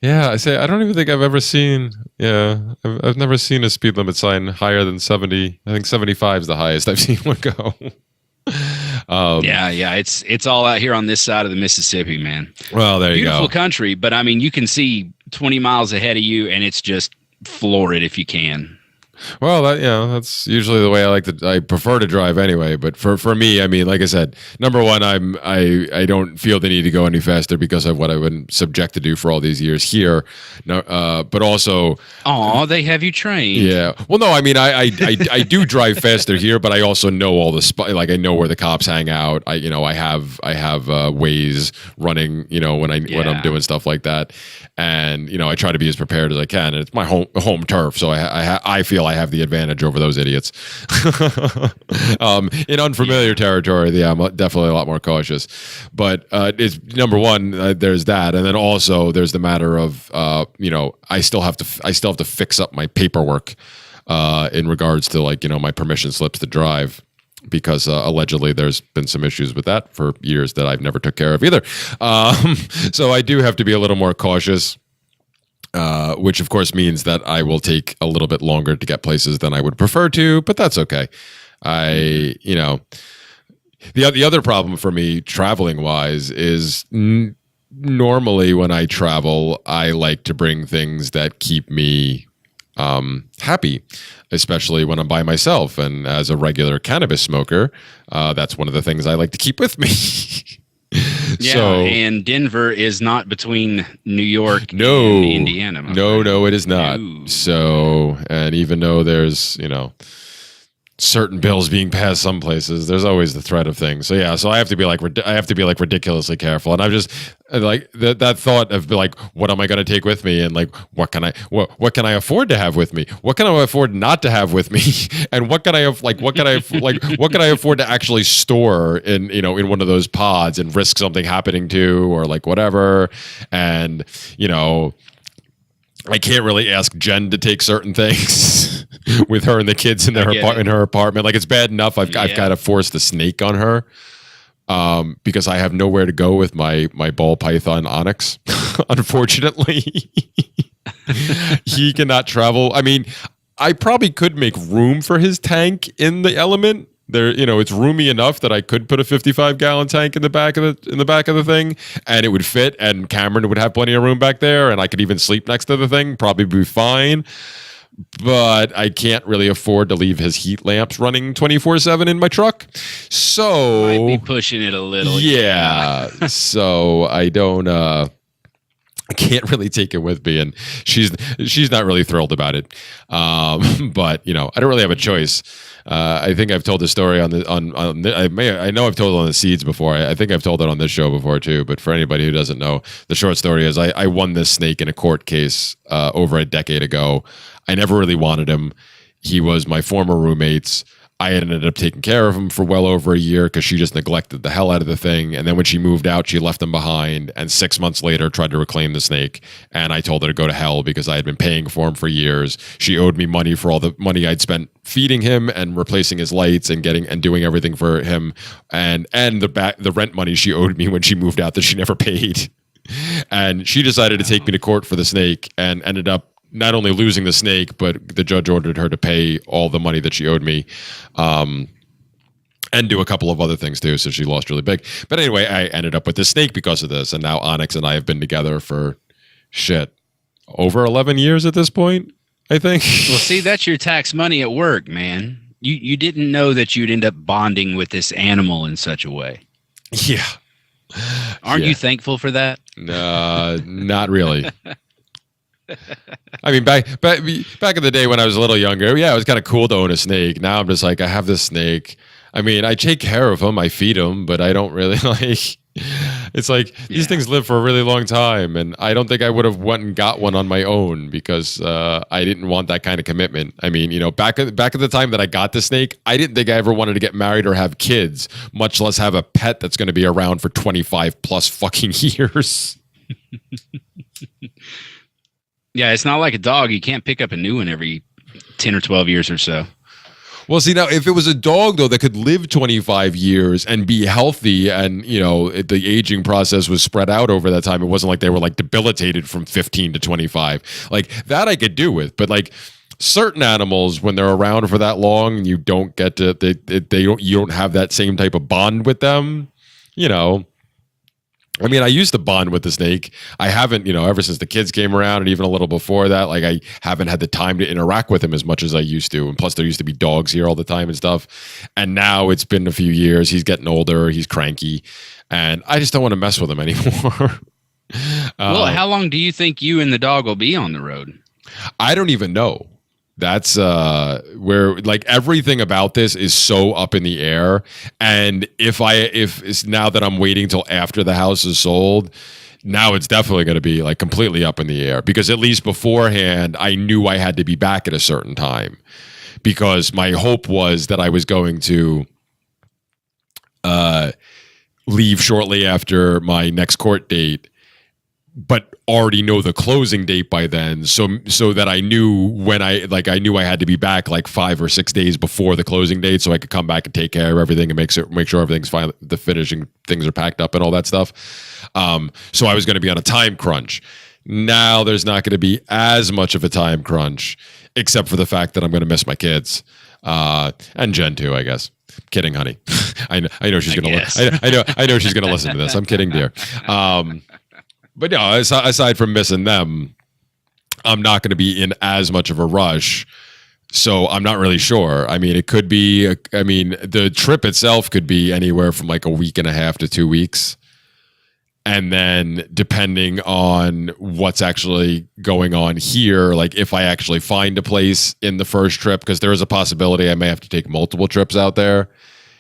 Yeah, I don't even think I've ever seen. Yeah, I've never seen a speed limit sign higher than 70. I think 75 is the highest I've seen one go. It's all out here on this side of the Mississippi, man. Well, there you go. Beautiful country, but I mean, you can see 20 miles ahead of you, and it's just floor it if you can. Well, that's usually the way I prefer to drive anyway. But for me, I mean, like I said, number one, I don't feel the need to go any faster because of what I've been subject to do for all these years here. No, but also, they have you trained. Yeah. Well, no, I mean, I do drive faster here, but I also know all the I know where the cops hang out. I have Waze running, when I'm doing stuff like that, and I try to be as prepared as I can. And it's my home turf, so I feel I have the advantage over those idiots. In unfamiliar territory, I'm definitely a lot more cautious. But it's number one. There's that, and then also there's the matter of I still have to fix up my paperwork in regards to my permission slips to drive, because allegedly there's been some issues with that for years that I've never took care of either. So I do have to be a little more cautious. Which of course means that I will take a little bit longer to get places than I would prefer to, but that's okay. The other problem for me traveling wise is normally when I travel, I like to bring things that keep me happy, especially when I'm by myself. And as a regular cannabis smoker, that's one of the things I like to keep with me. Yeah, So, and Denver is not between New York and Indiana. No, it is not. No. So, and even though there's, certain bills being passed some places, there's always the threat of things. So yeah, so I have to be like ridiculously careful. And I'm just like that thought of like, what am I going to take with me? And like, what can I afford to have with me? What can I afford not to have with me? And what can I afford to actually store in one of those pods and risk something happening to, or like whatever. And, I can't really ask Jen to take certain things with her and the kids in her apartment. Like, it's bad enough I've got to force the snake on her because I have nowhere to go with my ball python onyx. Unfortunately, he cannot travel. I mean, I probably could make room for his tank in the element. There, it's roomy enough that I could put a 55-gallon tank in the back of the thing, and it would fit. And Cameron would have plenty of room back there, and I could even sleep next to the thing, probably be fine. But I can't really afford to leave his heat lamps running 24/7 in my truck. So might be pushing it a little. Yeah. So I don't. I can't really take it with me, and she's not really thrilled about it. But I don't really have a choice. I think I've told the story I know I've told it on the Seeds before. I think I've told it on this show before too. But for anybody who doesn't know, the short story is I won this snake in a court case over a decade ago. I never really wanted him. He was my former roommate's. I ended up taking care of him for well over a year because she just neglected the hell out of the thing. And then when she moved out, she left him behind. And 6 months later, tried to reclaim the snake. And I told her to go to hell because I had been paying for him for years. She owed me money for all the money I'd spent feeding him and replacing his lights and doing everything for him. And the rent money she owed me when she moved out that she never paid. And she decided to take me to court for the snake and ended up not only losing the snake, but the judge ordered her to pay all the money that she owed me, and do a couple of other things too. So she lost really big. But anyway, I ended up with this snake because of this. And now Onyx and I have been together for over 11 years at this point, I think. Well, see, that's your tax money at work, man. You didn't know that you'd end up bonding with this animal in such a way. Yeah. Aren't you thankful for that? Not really. I mean, back in the day when I was a little younger, yeah, it was kind of cool to own a snake. Now I'm just like, I have this snake. I mean, I take care of him, I feed him, but I don't really like. It's like these things live for a really long time, and I don't think I would have went and got one on my own because I didn't want that kind of commitment. I mean, back at the time that I got the snake, I didn't think I ever wanted to get married or have kids, much less have a pet that's going to be around for 25 plus fucking years. Yeah, it's not like a dog. You can't pick up a new one every 10 or 12 years or so. Well, see, now, if it was a dog, though, that could live 25 years and be healthy and, the aging process was spread out over that time, it wasn't like they were, like, debilitated from 15 to 25. Like, that I could do with. But, like, certain animals, when they're around for that long, you don't get to, you don't have that same type of bond with them, I mean, I used to bond with the snake. I haven't, ever since the kids came around and even a little before that, like I haven't had the time to interact with him as much as I used to. And plus there used to be dogs here all the time and stuff. And now it's been a few years. He's getting older. He's cranky. And I just don't want to mess with him anymore. Well, how long do you think you and the dog will be on the road? I don't even know. That's where like everything about this is so up in the air. And if it's now that I'm waiting till after the house is sold, now it's definitely going to be like completely up in the air, because at least beforehand I knew I had to be back at a certain time, because my hope was that I was going to leave shortly after my next court date, but already know the closing date by then, so that I knew when I knew I had to be back like 5 or 6 days before the closing date, so I could come back and take care of everything and make sure everything's fine, the finishing things are packed up and all that stuff. So I was going to be on a time crunch. Now there's not going to be as much of a time crunch, except for the fact that I'm going to miss my kids, and Jen too, I guess. Kidding, honey. I know she's going to. I know she's going to listen to this. I'm kidding, dear. But no, aside from missing them, I'm not going to be in as much of a rush. So I'm not really sure. I mean, it could be, the trip itself could be anywhere from like a week and a half to 2 weeks. And then depending on what's actually going on here, like if I actually find a place in the first trip, because there is a possibility I may have to take multiple trips out there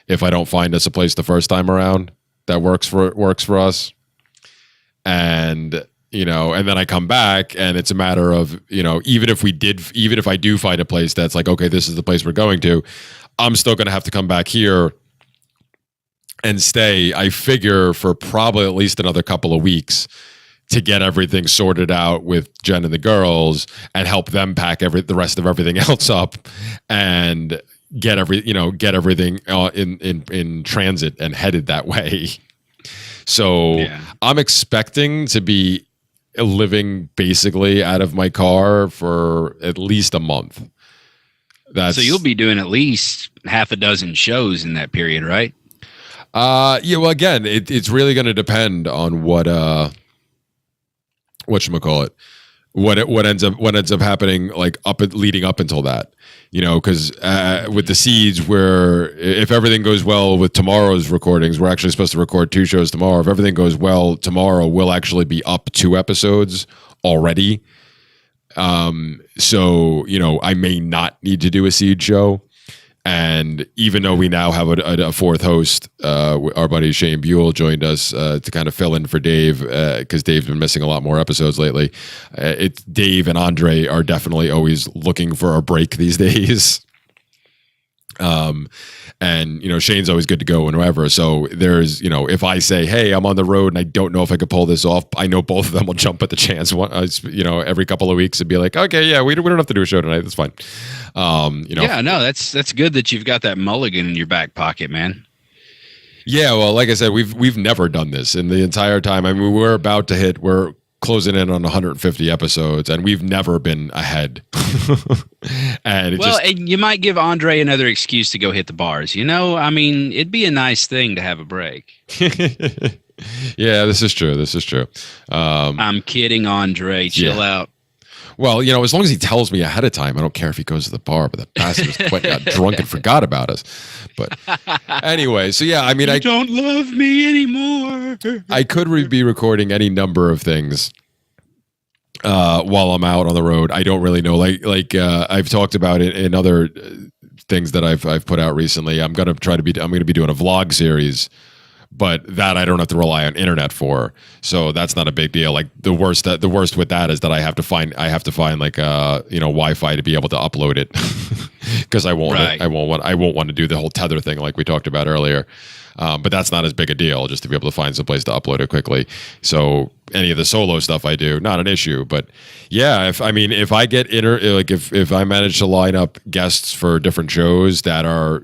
if I don't find us a place the first time around that works for us. And and then I come back and it's a matter of, even if I do find a place that's like, okay, this is the place we're going to, I'm still going to have to come back here and stay, I figure, for probably at least another couple of weeks to get everything sorted out with Jen and the girls and help them pack the rest of everything else up and get everything in transit and headed that way. So I'm expecting to be living basically out of my car for at least a month. So you'll be doing at least half a dozen shows in that period, right? Yeah, well, again, it's really going to depend on whatchamacallit, what ends up happening, like leading up until that, because with the seeds, where if everything goes well with tomorrow's recordings, we're actually supposed to record 2 shows tomorrow. If everything goes well tomorrow, we'll actually be up 2 episodes already. So I may not need to do a seed show. And even though we now have a fourth host, our buddy Shane Buell joined us to kind of fill in for Dave, because Dave's been missing a lot more episodes lately. It's Dave and Andre are definitely always looking for a break these days. And Shane's always good to go whenever. So there's, if I say, hey, I'm on the road and I don't know if I could pull this off, I know both of them will jump at the chance. Every couple of weeks and be like, okay, yeah, we don't have to do a show tonight. That's fine. Yeah, no, that's good that you've got that mulligan in your back pocket, man. Yeah, well, like I said, we've never done this in the entire time. I mean, we're closing in on 150 episodes, and we've never been ahead. And you might give Andre another excuse to go hit the bars. I mean, it'd be a nice thing to have a break. Yeah, this is true. I'm kidding, Andre. Chill out. Well, as long as he tells me ahead of time, I don't care if he goes to the bar, but the bastard got drunk and forgot about us. But anyway, so yeah, I mean, I don't love me anymore. I could be recording any number of things while I'm out on the road. I don't really know. Like I've talked about it in other things that I've put out recently. I'm going to be doing a vlog series, but that I don't have to rely on internet for. So that's not a big deal. Like the worst with that is that I have to find like Wi-Fi to be able to upload it. Because I won't want to do the whole tether thing like we talked about earlier. But that's not as big a deal, just to be able to find some place to upload it quickly. So any of the solo stuff I do, not an issue. But yeah, if I get if I manage to line up guests for different shows that are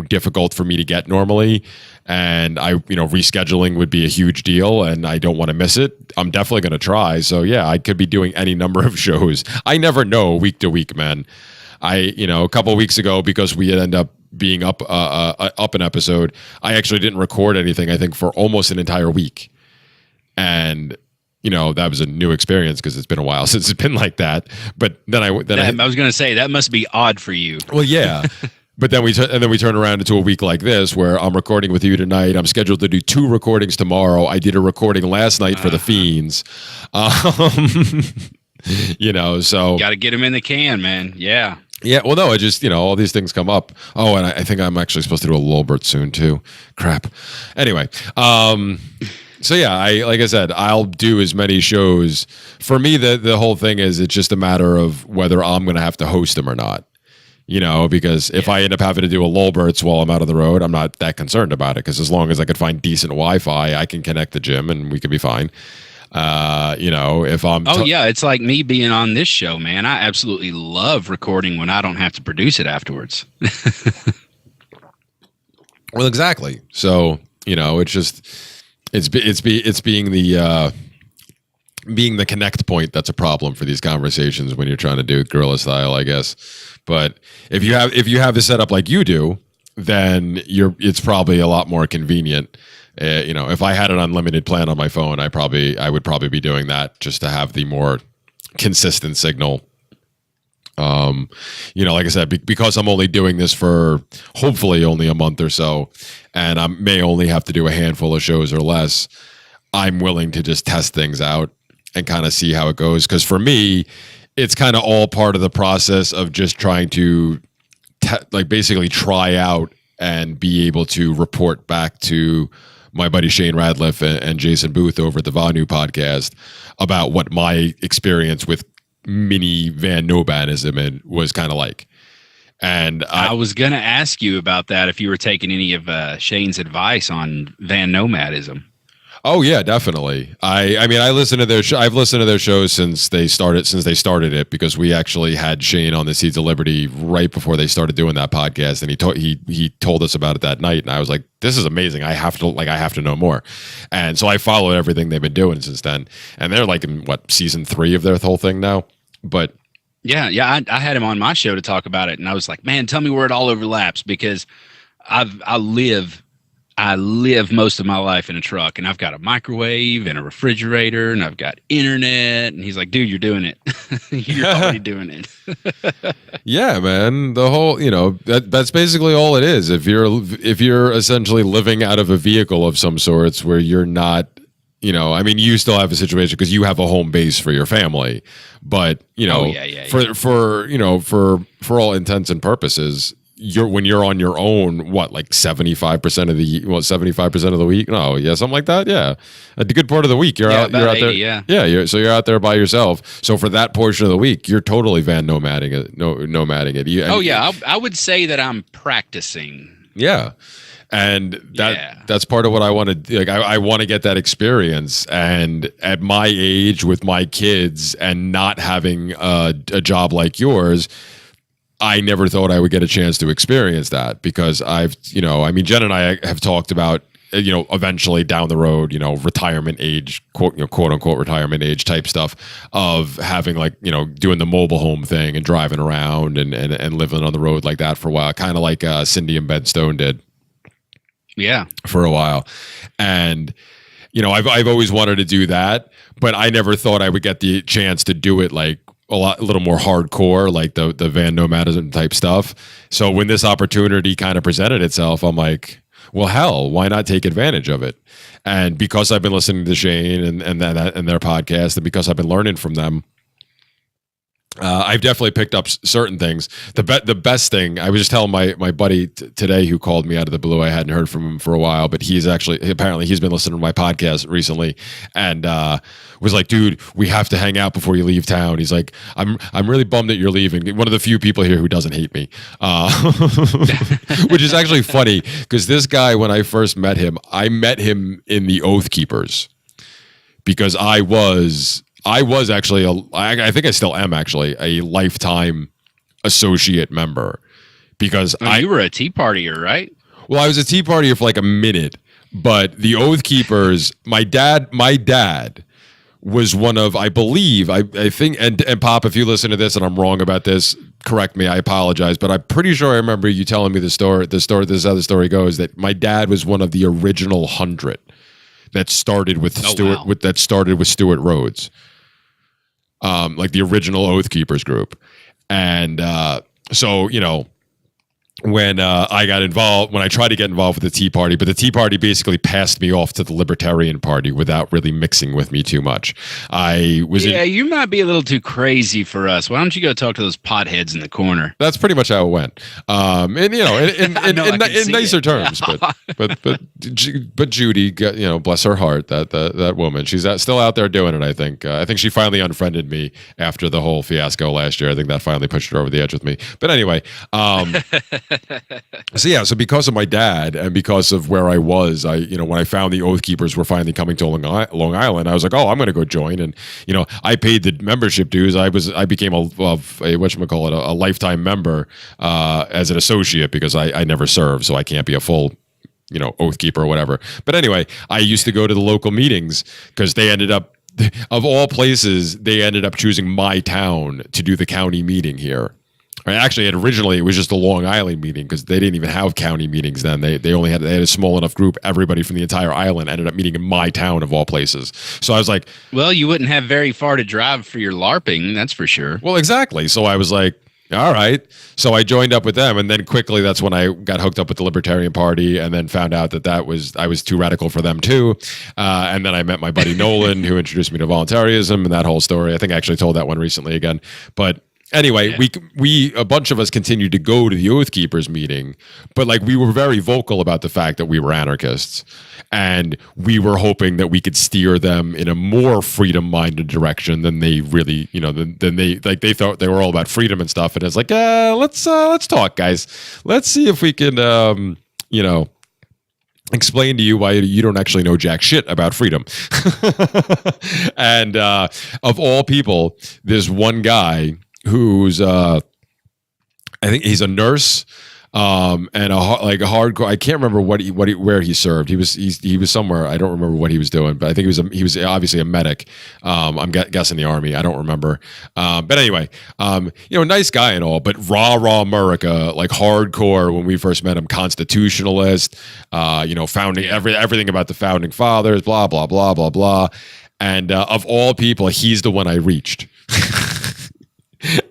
difficult for me to get normally, and rescheduling would be a huge deal, and I don't want to miss it, I'm definitely going to try. So yeah, I could be doing any number of shows. I never know week to week, man. A couple of weeks ago, because we end up being up an episode, I actually didn't record anything, I think, for almost an entire week. And that was a new experience because it's been a while since it's been like that. But then I was going to say that must be odd for you. Well, yeah. But then we turn around into a week like this where I'm recording with you tonight. I'm scheduled to do 2 recordings tomorrow. I did a recording last night for the Fiends. So got to get them in the can, man. Yeah. Yeah, well, no, I just, all these things come up. Oh, and I think I'm actually supposed to do a Lulbert soon, too. Crap. Anyway, so yeah, like I said, I'll do as many shows. For me, the whole thing is it's just a matter of whether I'm going to have to host them or not. Because if I end up having to do a Lulberts while I'm out on the road, I'm not that concerned about it, because as long as I could find decent Wi-Fi, I can connect the gym and we could be fine. If I'm it's like me being on this show, man. I absolutely love recording when I don't have to produce it afterwards. Well, exactly. So it's just it's being the connect point that's a problem for these conversations when you're trying to do it guerrilla style, I guess. But if you have the setup like you do, then it's probably a lot more convenient. If I had an unlimited plan on my phone, I would probably be doing that just to have the more consistent signal. Like I said, because I'm only doing this for hopefully only a month or so, and I may only have to do a handful of shows or less, I'm willing to just test things out and kind of see how it goes. Because for me, it's kind of all part of the process of just trying to basically try out and be able to report back to my buddy Shane Radliff and Jason Booth over at the Vanu podcast about what my experience with mini van nomadism was kind of like. And I was going to ask you about that, if you were taking any of Shane's advice on van nomadism. Oh yeah, definitely. I mean, I listen to their I've listened to their shows since they started it, because we actually had Shane on the Seeds of Liberty right before they started doing that podcast, and he told us about it that night, and I was like, this is amazing. I have to know more. And so I followed everything they've been doing since then, and they're like in season 3 of their whole thing now. But yeah, I had him on my show to talk about it, and I was like, man, tell me where it all overlaps, because I live most of my life in a truck, and I've got a microwave and a refrigerator, and I've got internet. And he's like, dude, you're doing it. You're already doing it. Yeah, man. The whole, that's basically all it is. If you're essentially living out of a vehicle of some sorts where you're not, I mean, you still have a situation because you have a home base for your family, but for all intents and purposes, when you're on your own, 75% of the week? No, yeah, something like that. Yeah, a good part of the week you're out there. So you're out there by yourself. So for that portion of the week, you're totally van nomading it. I would say that I'm practicing. Yeah. And that's part of what I want to like. I want to get that experience, and at my age with my kids and not having a job like yours, I never thought I would get a chance to experience that, because Jen and I have talked about, eventually down the road, retirement age, quote unquote retirement age type stuff of having doing the mobile home thing and driving around and living on the road like that for a while, kind of like Cindy and Ben Stone did. Yeah. For a while. And, I've always wanted to do that, but I never thought I would get the chance to do it a little more hardcore, like the van nomadism type stuff. So when this opportunity kind of presented itself, I'm like, well, hell, why not take advantage of it? And because I've been listening to Shane and their podcast, and because I've been learning from them, I've definitely picked up certain things. The best thing, I was just telling my buddy today, who called me out of the blue. I hadn't heard from him for a while, but apparently he's been listening to my podcast recently, and was like, dude, we have to hang out before you leave town. He's like, I'm really bummed that you're leaving. One of the few people here who doesn't hate me, which is actually funny, because this guy, when I first met him in the Oath Keepers, because I was actually I think I still am actually a lifetime associate member, because you were a Tea Partier, right? Well, I was a Tea Partier for a minute, but the Oath Keepers, my dad was one of, I believe, I think, and Pop, if you listen to this and I'm wrong about this, correct me, I apologize, but I'm pretty sure I remember you telling me this how the story goes, that my dad was one of the original 100 that started with Stuart Rhodes. Like the original Oath Keepers group. And so, when I tried to get involved with the Tea Party, but the Tea Party basically passed me off to the Libertarian Party without really mixing with me too much. You might be a little too crazy for us. Why don't you go talk to those potheads in the corner? That's pretty much how it went. In nicer terms, but Judy, bless her heart, that woman, she's still out there doing it. I think she finally unfriended me after the whole fiasco last year. I think that finally pushed her over the edge with me. But anyway, so because of my dad and because of where I was, when I found the Oath Keepers were finally coming to Long Island, I was like, oh, I'm going to go join. And, I paid the membership dues. I became a lifetime member as an associate, because I never served, so I can't be a full Oath Keeper or whatever. But anyway, I used to go to the local meetings, because they ended up, of all places, they ended up choosing my town to do the county meeting here. Actually, originally it was just a Long Island meeting because they didn't even have county meetings then. They only had a small enough group. Everybody from the entire island ended up meeting in my town of all places. So I was like, well, you wouldn't have very far to drive for your LARPing, that's for sure. well, exactly. So I was like, all right. So I joined up with them, and then quickly that's when I got hooked up with the Libertarian Party, and then found out that I was too radical for them too. And then I met my buddy Nolan, who introduced me to voluntarism and that whole story. I think I actually told that one recently again, but. Anyway, we a bunch of us continued to go to the Oath Keepers meeting, but like we were very vocal about the fact that we were anarchists, and we were hoping that we could steer them in a more freedom-minded direction than they really, than they thought they were all about freedom and stuff. And it's like, let's talk, guys. Let's see if we can, explain to you why you don't actually know jack shit about freedom. And of all people, there's one guy who's I think he's a nurse, and a hardcore. I can't remember where he served. He was somewhere. I don't remember what he was doing, but I think he was obviously a medic. I'm guessing the army. I don't remember. But anyway, nice guy and all, but rah America, like hardcore. When we first met him, constitutionalist. Founding everything about the founding fathers. Blah blah blah blah blah. And of all people, he's the one I reached.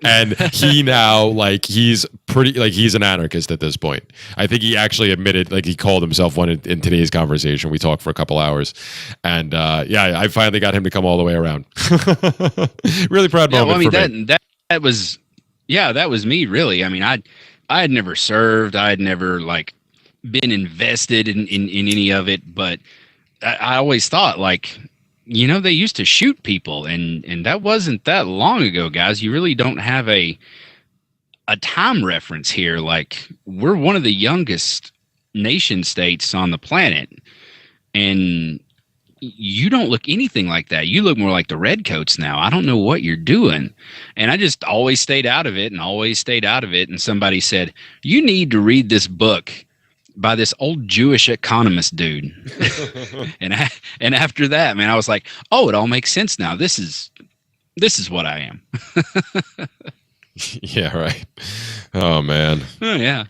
And he now, he's an anarchist at this point. I think he actually admitted, he called himself one in today's conversation. We talked for a couple hours, and I finally got him to come all the way around. Really proud moment for me. That was me, really. I mean, I had never served. I had never been invested in any of it, but I always thought they used to shoot people, and that wasn't that long ago, guys. You really don't have a time reference here. We're one of the youngest nation states on the planet, and you don't look anything like that. You look more like the redcoats now. I don't know what you're doing. And I just always stayed out of it. And somebody said, you need to read this book by this old Jewish economist dude. and after that, man, I was like, oh, it all makes sense now. This is what I am. Yeah, right. Oh, man. Oh, yeah.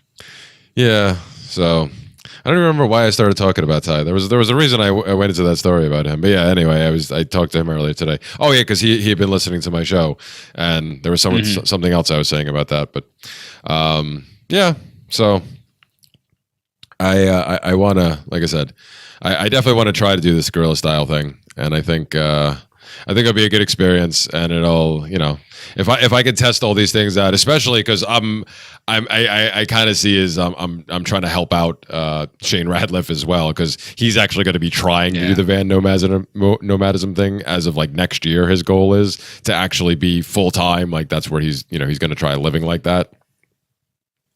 Yeah. So I don't remember why I started talking about Ty. There was a reason I went into that story about him. But yeah, anyway, I talked to him earlier today. Oh yeah, because he had been listening to my show, and there was something else I was saying about that. But yeah, so I want to, like I said, I definitely want to try to do this guerrilla style thing, and I think it'll be a good experience, and it'll, if I can test all these things out, especially because I kind of see I'm trying to help out Shane Radliff as well, because he's actually going to be trying to do the van nomadism thing as of next year. His goal is to actually be full time. That's where he's going to try living like that.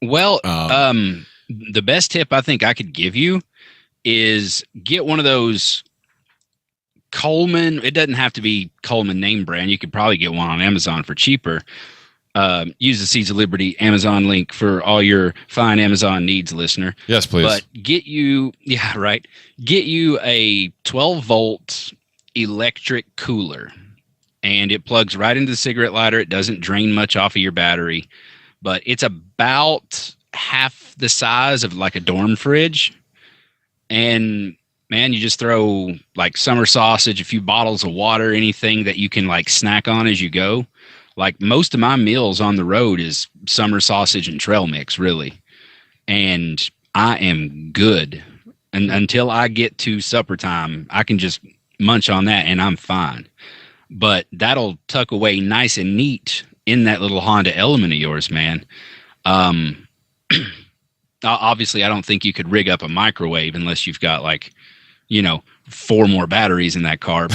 Well, the best tip I think I could give you is get one of those Coleman. It doesn't have to be Coleman name brand. You could probably get one on Amazon for cheaper. Use the Seeds of Liberty Amazon link for all your fine Amazon needs, listener. Yes, please. But get you a 12-volt electric cooler, and it plugs right into the cigarette lighter. It doesn't drain much off of your battery, but it's about half the size of a dorm fridge. And man, you just throw summer sausage, a few bottles of water, anything that you can snack on as you go. Most of my meals on the road is summer sausage and trail mix, really. And I am good. And until I get to supper time, I can just munch on that and I'm fine. But that'll tuck away nice and neat in that little Honda Element of yours, man. Obviously, I don't think you could rig up a microwave unless you've got 4 more batteries in that car.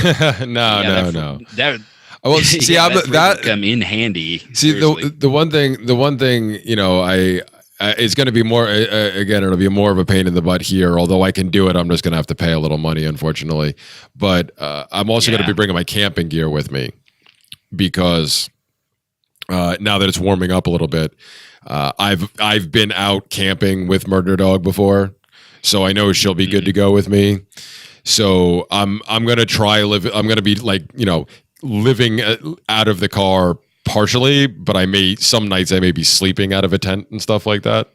No. Well, see, that come in handy. See, the one thing, it's going to be more. Again, it'll be more of a pain in the butt here. Although I can do it, I'm just going to have to pay a little money, unfortunately. But I'm also going to be bringing my camping gear with me, because now that it's warming up a little bit, I've been out camping with Murder Dog before, so I know she'll be good to go with me. So I'm gonna try live. I'm gonna be living out of the car partially, but some nights I may be sleeping out of a tent and stuff like that.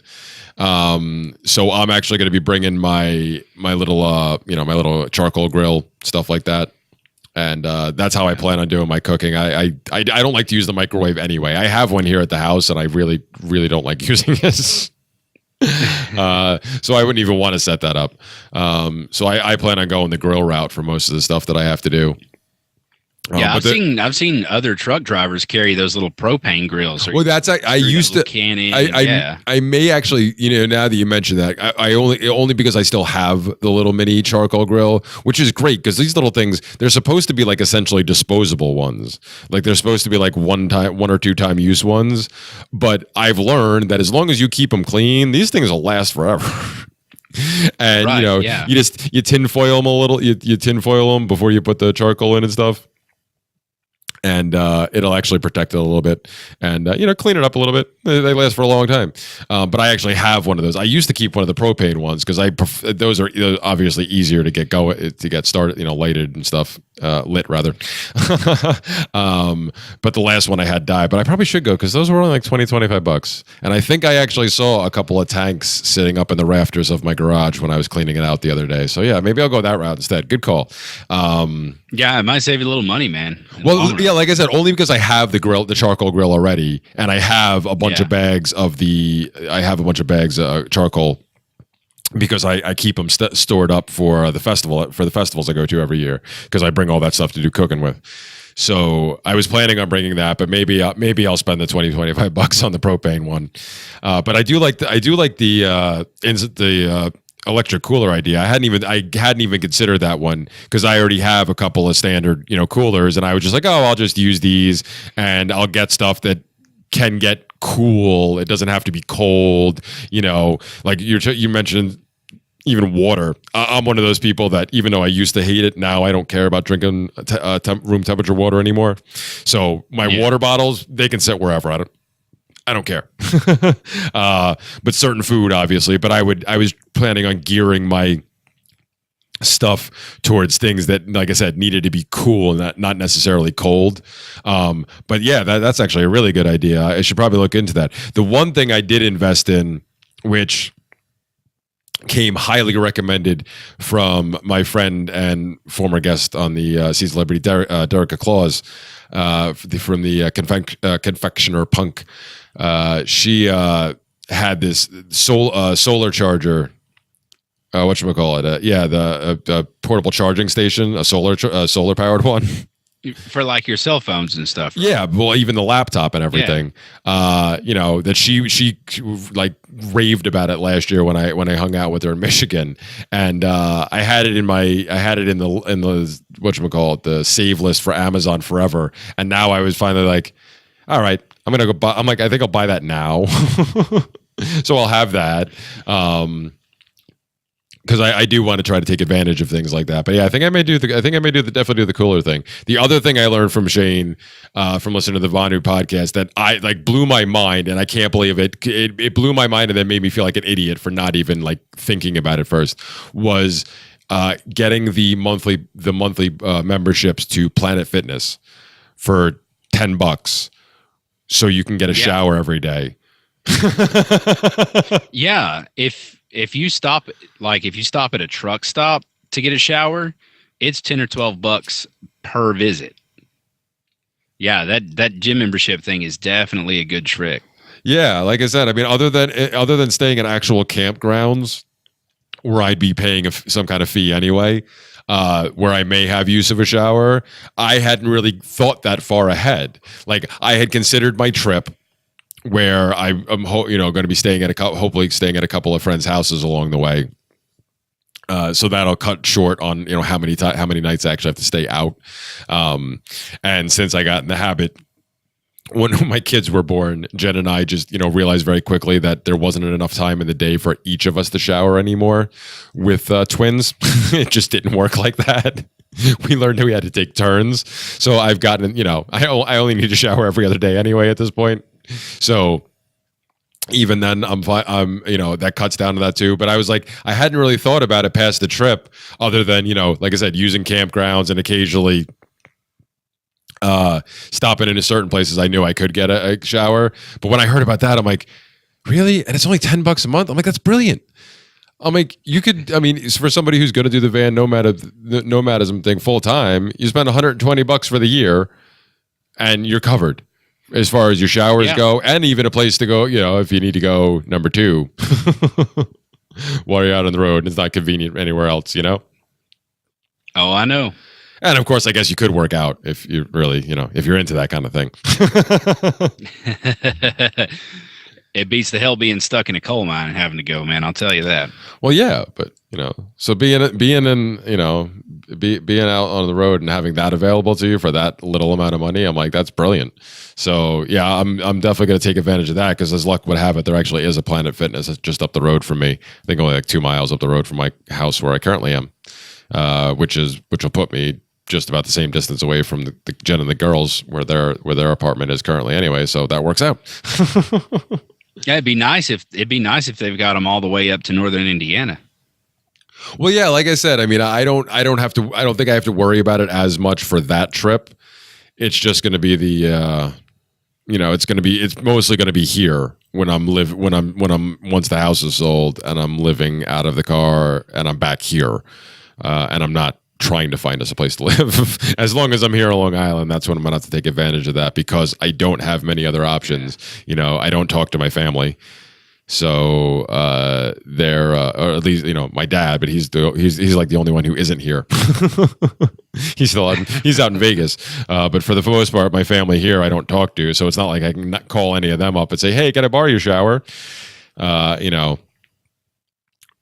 So I'm actually going to be bringing my little my little charcoal grill, stuff like that. And that's how I plan on doing my cooking. I don't like to use the microwave anyway. I have one here at the house, and I really, really don't like using it. So I wouldn't even want to set that up. So I plan on going the grill route for most of the stuff that I have to do. Yeah, I've seen other truck drivers carry those little propane grills. Well, that's I used to. I may actually, now that you mention that, I only because I still have the little mini charcoal grill, which is great because these little things, they're supposed to be like essentially disposable ones. Like they're supposed to be like one or two time use ones. But I've learned that as long as you keep them clean, these things will last forever. And you tinfoil them a little. You tinfoil them before you put the charcoal in and stuff. And it'll actually protect it a little bit, and clean it up a little bit. They last for a long time. But I actually have one of those. I used to keep one of the propane ones because those are obviously easier to get started, lighted and stuff, lit rather. But the last one I had died. But I probably should go because those were only like $20-$25, and I think I actually saw a couple of tanks sitting up in the rafters of my garage when I was cleaning it out the other day. So yeah, maybe I'll go that route instead. Good call. Yeah, it might save you a little money, man. Well, yeah, like I said, only because I have the charcoal grill already, and I have a bunch of bags of charcoal because I keep them stored up for the festivals I go to every year because I bring all that stuff to do cooking with. So I was planning on bringing that, but maybe I'll spend the $20-$25 on the propane one. But I do like the electric cooler idea. I hadn't even considered that one because I already have a couple of standard, coolers, and I was just like, oh, I'll just use these and I'll get stuff that can get cool. It doesn't have to be cold, like you mentioned even water. I'm one of those people that even though I used to hate it, now I don't care about drinking room temperature water anymore. So my water bottles, they can sit wherever. I don't care. But certain food, obviously. But I was planning on gearing my stuff towards things that, like I said, needed to be cool and not necessarily cold. But yeah, that's actually a really good idea. I should probably look into that. The one thing I did invest in, which came highly recommended from my friend and former guest on the Seas of Liberty, Derica Claus, from the Confectioner Punk. She had this solar charger. Whatchamacallit? The portable charging station, a solar powered one. For like your cell phones and stuff. Right? Yeah, well, even the laptop and everything. That she like raved about it last year when I hung out with her in Michigan, and I had it in the whatchamacallit, the save list for Amazon forever, and now I was finally like, all right, I'm gonna go buy. I'm like, I think I'll buy that now, so I'll have that. Because I do want to try to take advantage of things like that. But yeah, I think I may definitely do the cooler thing. The other thing I learned from Shane, from listening to the Vonu podcast, that I like blew my mind, and I can't believe it. It blew my mind, and then made me feel like an idiot for not even like thinking about it first. Was getting the monthly memberships to Planet Fitness for $10, so you can get a shower every day. Yeah, if you stop at a truck stop to get a shower, it's $10 or $12 per visit. Yeah, that gym membership thing is definitely a good trick. Yeah, like I said, I mean, other than staying in actual campgrounds where I'd be paying some kind of fee anyway, where I may have use of a shower, I hadn't really thought that far ahead. Like I had considered my trip, where I'm going to be hopefully staying at a couple of friends' houses along the way. So that'll cut short on how many nights I actually have to stay out. And since I got in the habit, when my kids were born, Jen and I just realized very quickly that there wasn't enough time in the day for each of us to shower anymore with twins. It just didn't work like that. We learned that we had to take turns. So I've gotten I only need to shower every other day anyway at this point. So even then I'm fine. That cuts down to that too. But I was like, I hadn't really thought about it past the trip, other than, like I said, using campgrounds and occasionally stopping into certain places I knew I could get a shower. But when I heard about that, I'm like, really? And it's only $10 a month? I'm like, that's brilliant. I'm like, you could, I mean, for somebody who's going to do the van nomadism thing full time, you spend $120 for the year and you're covered as far as your showers go, and even a place to go, you know, if you need to go number 2 while you're out on the road and it's not convenient anywhere else, you know? Oh, I know. And of course, I guess you could work out if you really, you know, if you're into that kind of thing. It beats the hell being stuck in a coal mine and having to go, man. I'll tell you that. Well, yeah, but you know, so being in, you know, being out on the road and having that available to you for that little amount of money, I'm like, that's brilliant. So yeah, I'm definitely going to take advantage of that, because as luck would have it, there actually is a Planet Fitness just up the road from me. I think only like 2 miles up the road from my house where I currently am, which will put me just about the same distance away from the Jen and the girls where their apartment is currently anyway. So that works out. Yeah, it'd be nice if they've got them all the way up to northern Indiana. Well, yeah, like I said, I mean, I don't think I have to worry about it as much for that trip. It's just going to be the, you know, it's mostly going to be here once the house is sold and I'm living out of the car and I'm back here, and I'm not trying to find us a place to live. As long as I'm here on Long Island, that's when I'm gonna have to take advantage of that, because I don't have many other options. You know, I don't talk to my family, so they're or at least, you know, my dad, but he's like the only one who isn't here. He's out in Vegas, but for the most part, my family here I don't talk to, so it's not like I can not call any of them up and say, hey, can I borrow your shower? You know,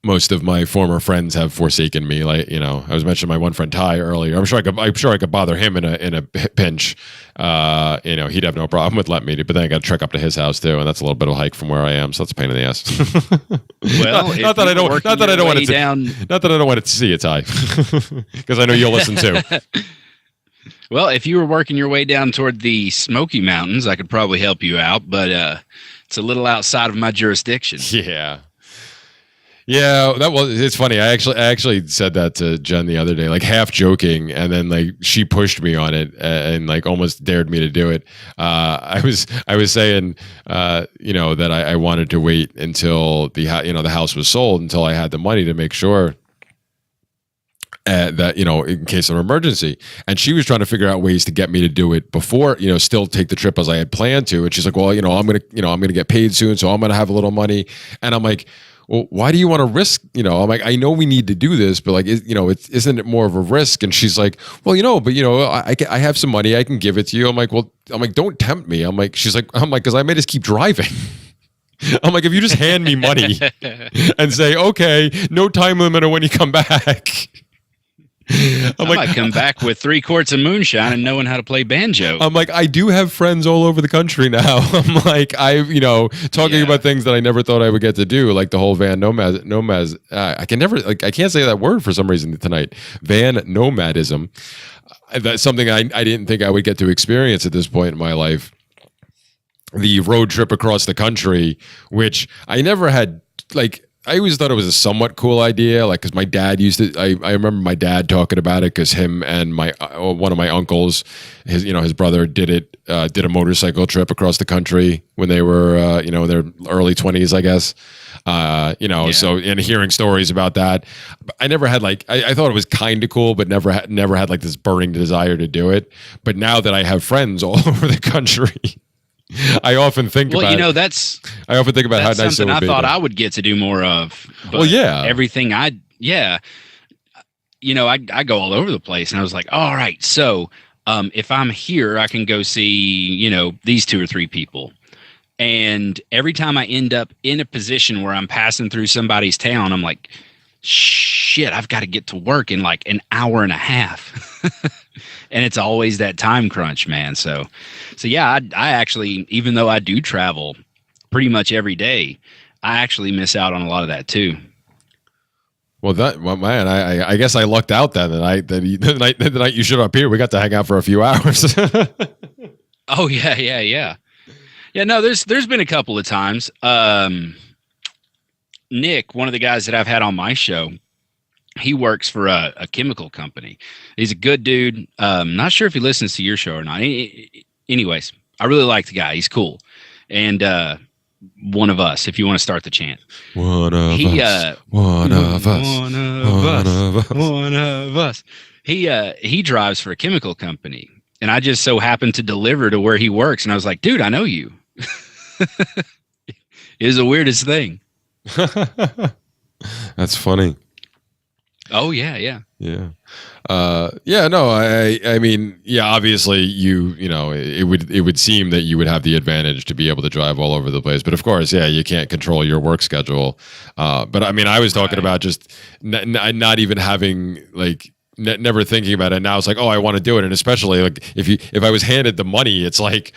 most of my former friends have forsaken me. Like, you know, I was mentioning my one friend Ty earlier. I'm sure I could bother him in a pinch. You know, he'd have no problem with letting me do, but then I got to trek up to his house too, and that's a little bit of a hike from where I am, so that's a pain in the ass. Well, not that I don't want to see it, Ty, because I know you'll listen too. Well, if you were working your way down toward the Smoky Mountains, I could probably help you out, but it's a little outside of my jurisdiction. Yeah. Yeah, it's funny. I actually said that to Jen the other day, like half joking, and then like she pushed me on it and like almost dared me to do it. I was saying, you know, that I wanted to wait until the house was sold, until I had the money to make sure that, you know, in case of an emergency. And she was trying to figure out ways to get me to do it before, you know, still take the trip as I had planned to. And she's like, well, you know, I'm gonna get paid soon, so I'm gonna have a little money. And I'm like, well, why do you want to risk, you know, I'm like, I know we need to do this, but like, you know, isn't it more of a risk? And she's like, well, you know, but you know, I have some money, I can give it to you. I'm like, don't tempt me. I'm like, because I may just keep driving. I'm like, if you just hand me money and say, okay, no time limit on when you come back. I might come back with 3 quarts of moonshine and knowing how to play banjo. I'm like, I do have friends all over the country now. I'm like, you know, talking about things that I never thought I would get to do, like the whole van nomads. I can't say that word for some reason tonight. Van nomadism. That's something I didn't think I would get to experience at this point in my life. The road trip across the country, which I never had, like, I always thought it was a somewhat cool idea, like, because my dad used to. I remember my dad talking about it, because him and one of my uncles, his brother did a motorcycle trip across the country when they were in their early 20s, I guess. So, and hearing stories about that, I never had I thought it was kind of cool, but never had like this burning desire to do it. But now that I have friends all over the country, I often think about. Well, you know, how nice it would be. Something I thought I would get to do more of. But everything you know, I go all over the place, and I was like, all right, so if I'm here, I can go see, you know, these 2 or 3 people. And every time I end up in a position where I'm passing through somebody's town, I'm like, shit, I've got to get to work in like an hour and a half. And it's always that time crunch, man. So yeah, I actually, even though I do travel pretty much every day, I actually miss out on a lot of that too. Well, man, I guess I lucked out then the night you showed up here. We got to hang out for a few hours. Oh yeah. Yeah, no, there's been a couple of times. Nick, one of the guys that I've had on my show, he works for a chemical company. He's a good dude. Not sure if he listens to your show or not. Anyways, I really like the guy. He's cool. And one of us, if you want to start the chant. One of us. One of us. One of us. One of us. He drives for a chemical company. And I just so happened to deliver to where he works. And I was like, dude, I know you. It was the weirdest thing. That's funny. Oh, yeah. Yeah. No, I mean, yeah, obviously you know, it would seem that you would have the advantage to be able to drive all over the place. But of course, yeah, you can't control your work schedule. But I mean, I was talking about just not even having like, never thinking about it. Now it's like, oh, I want to do it. And especially like if I was handed the money, it's like,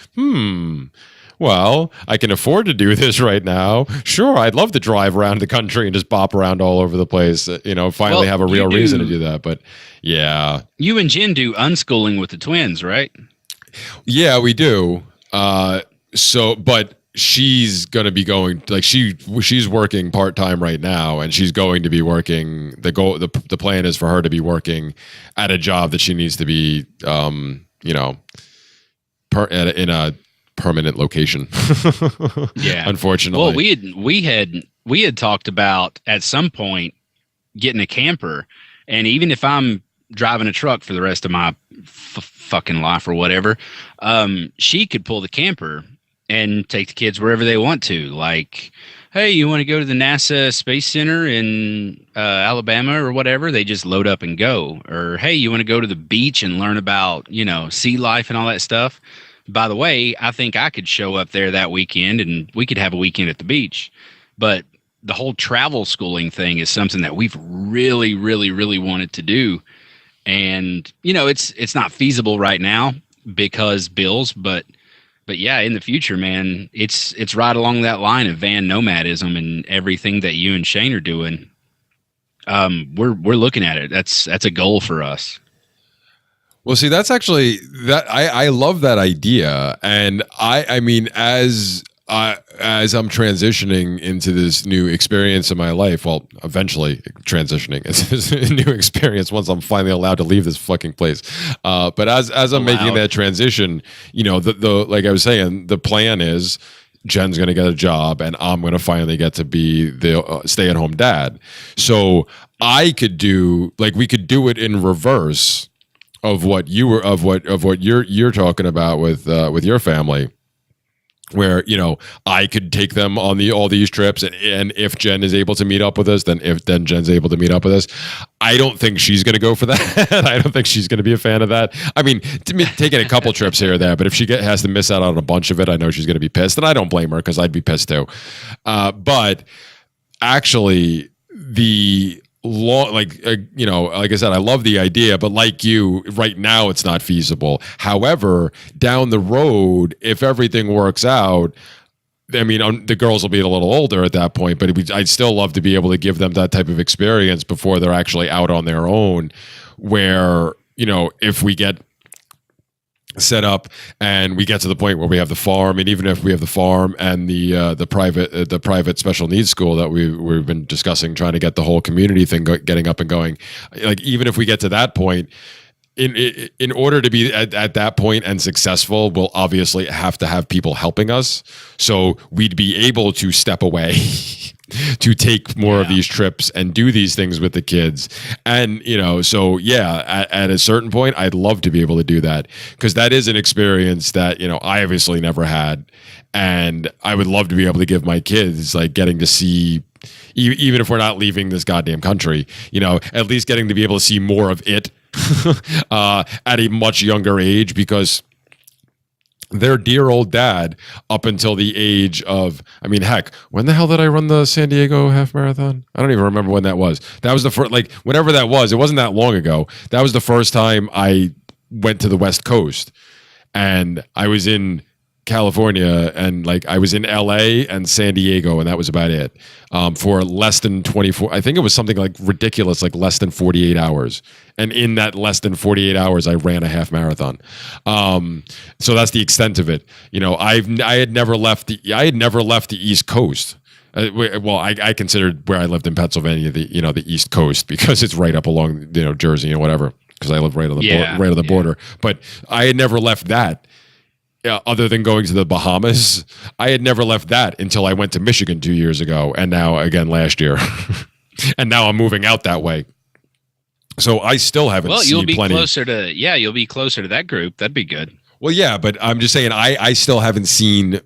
well, I can afford to do this right now. Sure, I'd love to drive around the country and just bop around all over the place. You know, finally have a real reason to do that. But yeah, you and Jen do unschooling with the twins, right? Yeah, we do. But she's going to be going like she's working part-time right now, and she's going to be working. The plan is for her to be working at a job that she needs to be, in a permanent location. Yeah, unfortunately. Well, we had talked about at some point getting a camper, and even if I'm driving a truck for the rest of my fucking life or whatever, she could pull the camper and take the kids wherever they want to. Like, hey, you want to go to the NASA Space Center in Alabama or whatever? They just load up and go. Or, hey, you want to go to the beach and learn about, sea life and all that stuff? By the way, I think I could show up there that weekend and we could have a weekend at the beach. But the whole travel schooling thing is something that we've really, really, really wanted to do. And, it's not feasible right now because bills, but yeah, in the future, man, it's right along that line of van nomadism and everything that you and Shane are doing. We're looking at it. That's a goal for us. Well, see, that's actually that I love that idea, and I mean, as I'm transitioning into this new experience in my life, well, eventually transitioning into this new experience once I'm finally allowed to leave this fucking place. But as I'm making that transition, the like I was saying, the plan is Jen's going to get a job and I'm going to finally get to be the stay-at-home dad. So I could do we could do it in reverse of what you're talking about with your family. Where I could take them on all these trips, and if Jen is able to meet up with us, then Jen's able to meet up with us. I don't think she's going to go for that. I don't think she's going to be a fan of that. I mean, taking a couple trips here or there, but if she has to miss out on a bunch of it, I know she's going to be pissed, and I don't blame her because I'd be pissed too. But actually, the like I said, I love the idea, but like you, right now it's not feasible. However, down the road, if everything works out, I mean, the girls will be a little older at that point, but I'd still love to be able to give them that type of experience before they're actually out on their own, where, if we get set up and we get to the point where we have the farm, and even if we have the farm and the private special needs school that we've been discussing, trying to get the whole community thing getting up and going, like even if we get to that point, in order to be at that point and successful, we'll obviously have to have people helping us. So we'd be able to step away to take more of these trips and do these things with the kids. And, so yeah, at a certain point, I'd love to be able to do that, because that is an experience that, I obviously never had. And I would love to be able to give my kids, like, getting to see, even if we're not leaving this goddamn country, at least getting to be able to see more of it at a much younger age, because their dear old dad, up until the age of, I mean, heck, when the hell did I run the San Diego half marathon? I don't even remember when that was. That was the first, whenever that was, it wasn't that long ago. That was the first time I went to the West Coast, and I was in California, and I was in LA and San Diego, and that was about it, for less than 24. I think it was something ridiculous, less than 48 hours. And in that less than 48 hours, I ran a half marathon. So that's the extent of it. I had never left the East Coast. Well, I considered where I lived in Pennsylvania the East Coast because it's right up along Jersey and whatever, because I live right on the border. But I had never left that. Other than going to the Bahamas, I had never left that until I went to Michigan 2 years ago, and now again last year, and now I'm moving out that way. So I still haven't seen you'll be plenty. You'll be closer to that group. That'd be good. Well, yeah, but I'm just saying I still haven't seen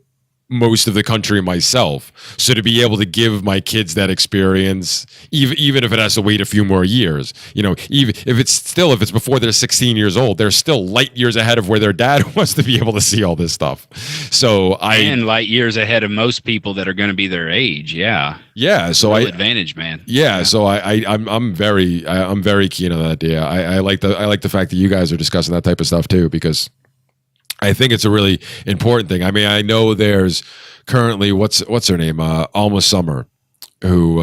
most of the country myself. So to be able to give my kids that experience, even if it has to wait a few more years, even if it's before they're 16 years old, they're still light years ahead of where their dad was to be able to see all this stuff. And light years ahead of most people that are going to be their age. Yeah. Yeah. So advantage, man. Yeah. So I'm very keen on that idea. I like the fact that you guys are discussing that type of stuff too, because I think it's a really important thing. I mean, I know there's currently what's her name, Alma Summer, who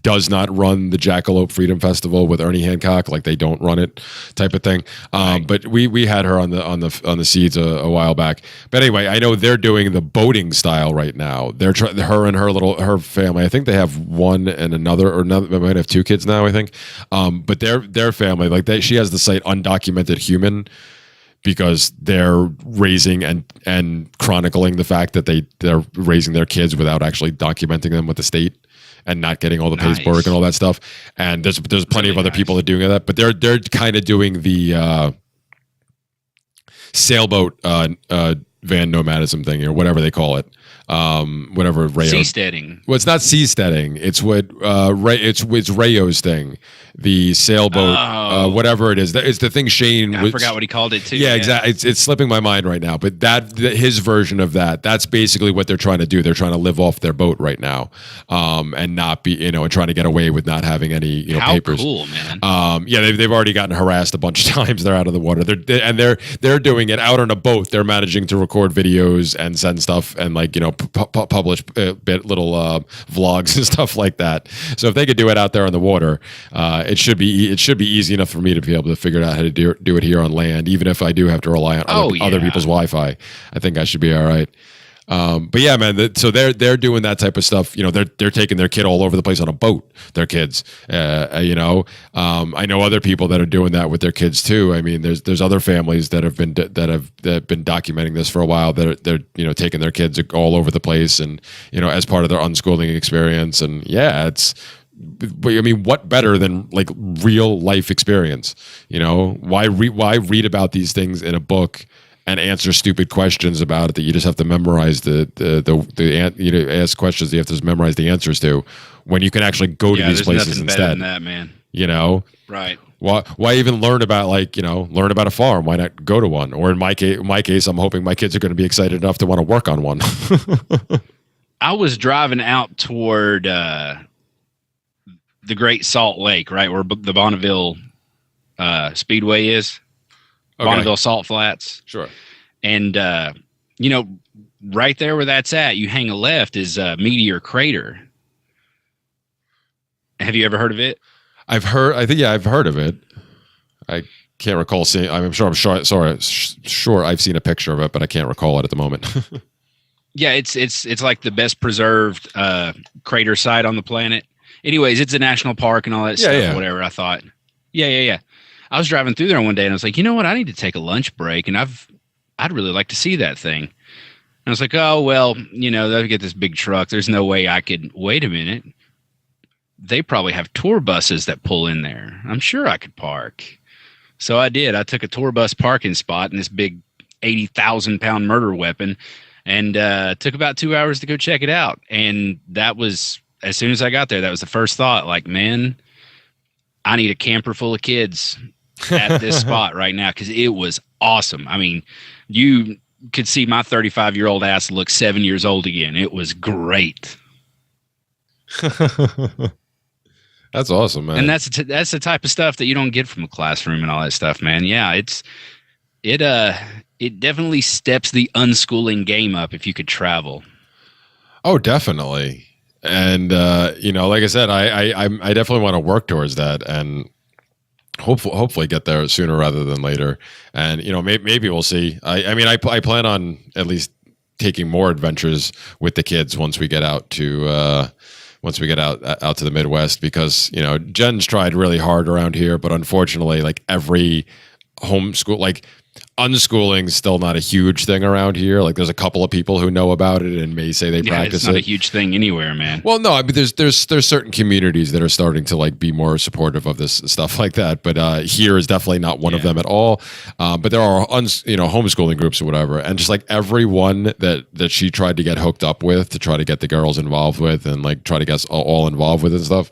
does not run the Jackalope Freedom Festival with Ernie Hancock, like they don't run it, type of thing. Right. But we had her on the seeds a while back. But anyway, I know they're doing the boating style right now. They're her and her family. I think they have one and another, or another. They might have two kids now, I think. But their family, like she has the site Undocumented Human, because they're raising and chronicling the fact that they're raising their kids without actually documenting them with the state and not getting all the paperwork and all that stuff. And there's plenty of other people that are doing that, but they're kind of doing the sailboat van nomadism thing, or whatever they call it. Whatever Rayo. Seasteading. Well, it's not seasteading. It's what it's Rayo's thing. The sailboat, whatever it is. It's the thing Shane. I forgot what he called it too. Yeah, exactly. It's slipping my mind right now. But his version of that's basically what they're trying to do. They're trying to live off their boat right now, and not be and trying to get away with not having any papers. How cool, man. Yeah, they've already gotten harassed a bunch of times. They're out of the water. They're doing it out on a boat. They're managing to record videos and send stuff and publish little vlogs and stuff like that. So if they could do it out there on the water, it should be easy enough for me to be able to figure out how to do it here on land, even if I do have to rely on other people's Wi-Fi. I think I should be all right. But yeah, man. So they're doing that type of stuff. They're taking their kid all over the place on a boat. Their kids, I know other people that are doing that with their kids too. I mean, there's other families that have been documenting this for a while. They're taking their kids all over the place, and as part of their unschooling experience. And yeah, I mean, what better than like real life experience? Why read about these things in a book and answer stupid questions about it that you just have to memorize ask questions that you have to memorize the answers to, when you can actually go to these places instead. Better than that, man. Right. Why even learn about learn about a farm? Why not go to one? Or in my case, I'm hoping my kids are going to be excited enough to want to work on one. I was driving out toward the Great Salt Lake, right where the Bonneville Speedway is. Okay. Bonneville Salt Flats. Sure. And, right there where that's at, you hang a left is Meteor Crater. Have you ever heard of it? I've heard of it. I can't recall seeing. I'm sure I've seen a picture of it, but I can't recall it at the moment. Yeah, it's like the best preserved crater site on the planet. Anyways, it's a national park and all that stuff. Yeah. Whatever. I thought. Yeah. I was driving through there one day and I was like, you know what? I need to take a lunch break, and I'd really like to see that thing. And I was like, oh well, they'll get this big truck. There's no way I could. Wait a minute. They probably have tour buses that pull in there. I'm sure I could park. So I did. I took a tour bus parking spot in this big 80,000-pound murder weapon, and took about 2 hours to go check it out. And that was, as soon as I got there, that was the first thought. Like, man, I need a camper full of kids at this spot right now, because it was awesome. I mean, you could see my 35-year-old ass look 7 years old again. It was great. That's awesome, man. And that's the type of stuff that you don't get from a classroom and all that stuff, man. Yeah, it definitely steps the unschooling game up if you could travel. Oh, definitely. And like I said, I definitely want to work towards that, and hopefully get there sooner rather than later. And maybe we'll see. I plan on at least taking more adventures with the kids once we get out to out to the Midwest, because Jen's tried really hard around here, but unfortunately, like every homeschool, like unschooling is still not a huge thing around here. Like there's a couple of people who know about it and may say they practice it. It's not a huge thing anywhere, man. Well, no, I mean there's certain communities that are starting to like be more supportive of this stuff like that, but here is definitely not one of them at all. But there are homeschooling groups or whatever, and just like everyone that she tried to get hooked up with to try to get the girls involved with and like try to get us all involved with and stuff,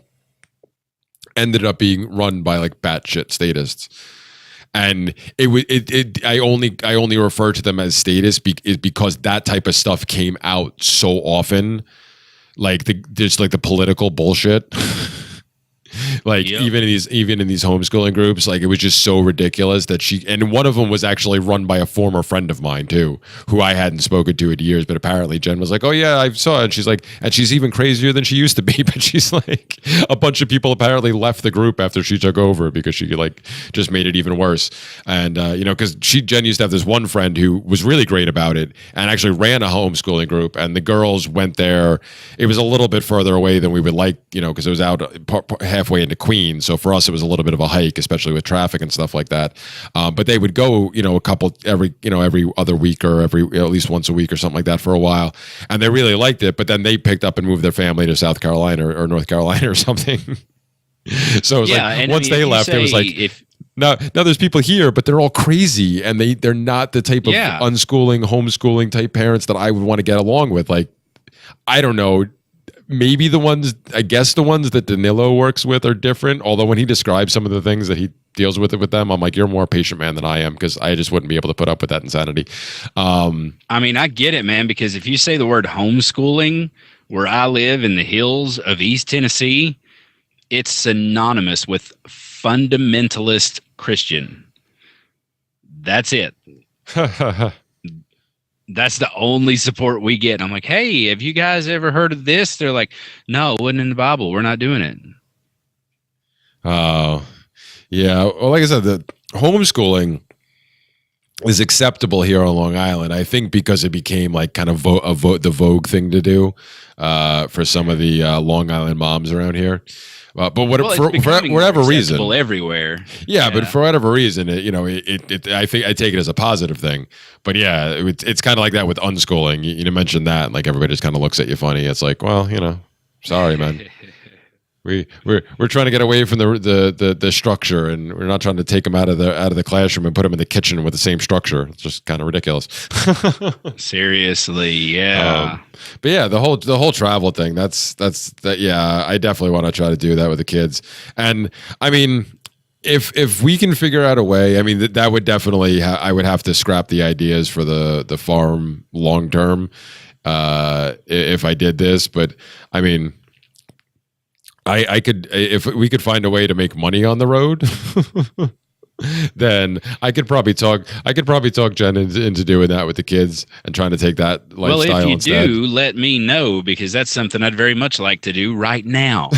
ended up being run by like batshit statists. And I only refer to them as status because that type of stuff came out so often, like there's like the political bullshit. Like even in these homeschooling groups, like it was just so ridiculous that and one of them was actually run by a former friend of mine too, who I hadn't spoken to in years, but apparently Jen was like, oh yeah, I saw it. And she's like, and she's even crazier than she used to be, but she's like, a bunch of people apparently left the group after she took over because she like just made it even worse. And because Jen used to have this one friend who was really great about it and actually ran a homeschooling group, and the girls went there. It was a little bit further away than we would like, because it was out halfway into Queens, so for us it was a little bit of a hike, especially with traffic and stuff like that. But they would go, a couple every other week or at least once a week or something like that for a while, and they really liked it. But then they picked up and moved their family to South Carolina or North Carolina or something. So it was like once they left, it was like now there's people here, but they're all crazy, and they're not the type of unschooling, homeschooling type parents that I would want to get along with. Like, I don't know. Maybe the ones that Danilo works with are different. Although when he describes some of the things that he deals with them, I'm like, you're a more patient man than I am, because I just wouldn't be able to put up with that insanity. I mean, I get it, man, because if you say the word homeschooling, where I live in the hills of East Tennessee, it's synonymous with fundamentalist Christian. That's it. That's the only support we get. And I'm like, hey, have you guys ever heard of this? They're like, no, it wasn't in the Bible. We're not doing it. Oh, yeah. Well, like I said, the homeschooling is acceptable here on Long Island, I think, because it became like kind of the vogue thing to do for some of the Long Island moms around here. For whatever reason, everywhere. Yeah, but for whatever reason, I think I take it as a positive thing. But yeah, it's kind of like that with unschooling. You mentioned that, and like everybody just kind of looks at you funny. It's like, well, sorry, man. We're trying to get away from the structure, and we're not trying to take them out of the classroom and put them in the kitchen with the same structure. It's just kind of ridiculous. Seriously, yeah. But yeah, the whole travel thing. That's yeah. I definitely want to try to do that with the kids. And I mean, if we can figure out a way, I mean, that would definitely. I would have to scrap the ideas for the farm long term if I did this. But I mean. I could, if we could find a way to make money on the road, then I could probably talk Jen into doing that with the kids and trying to take that lifestyle instead. Well, if you do, let me know, because that's something I'd very much like to do right now.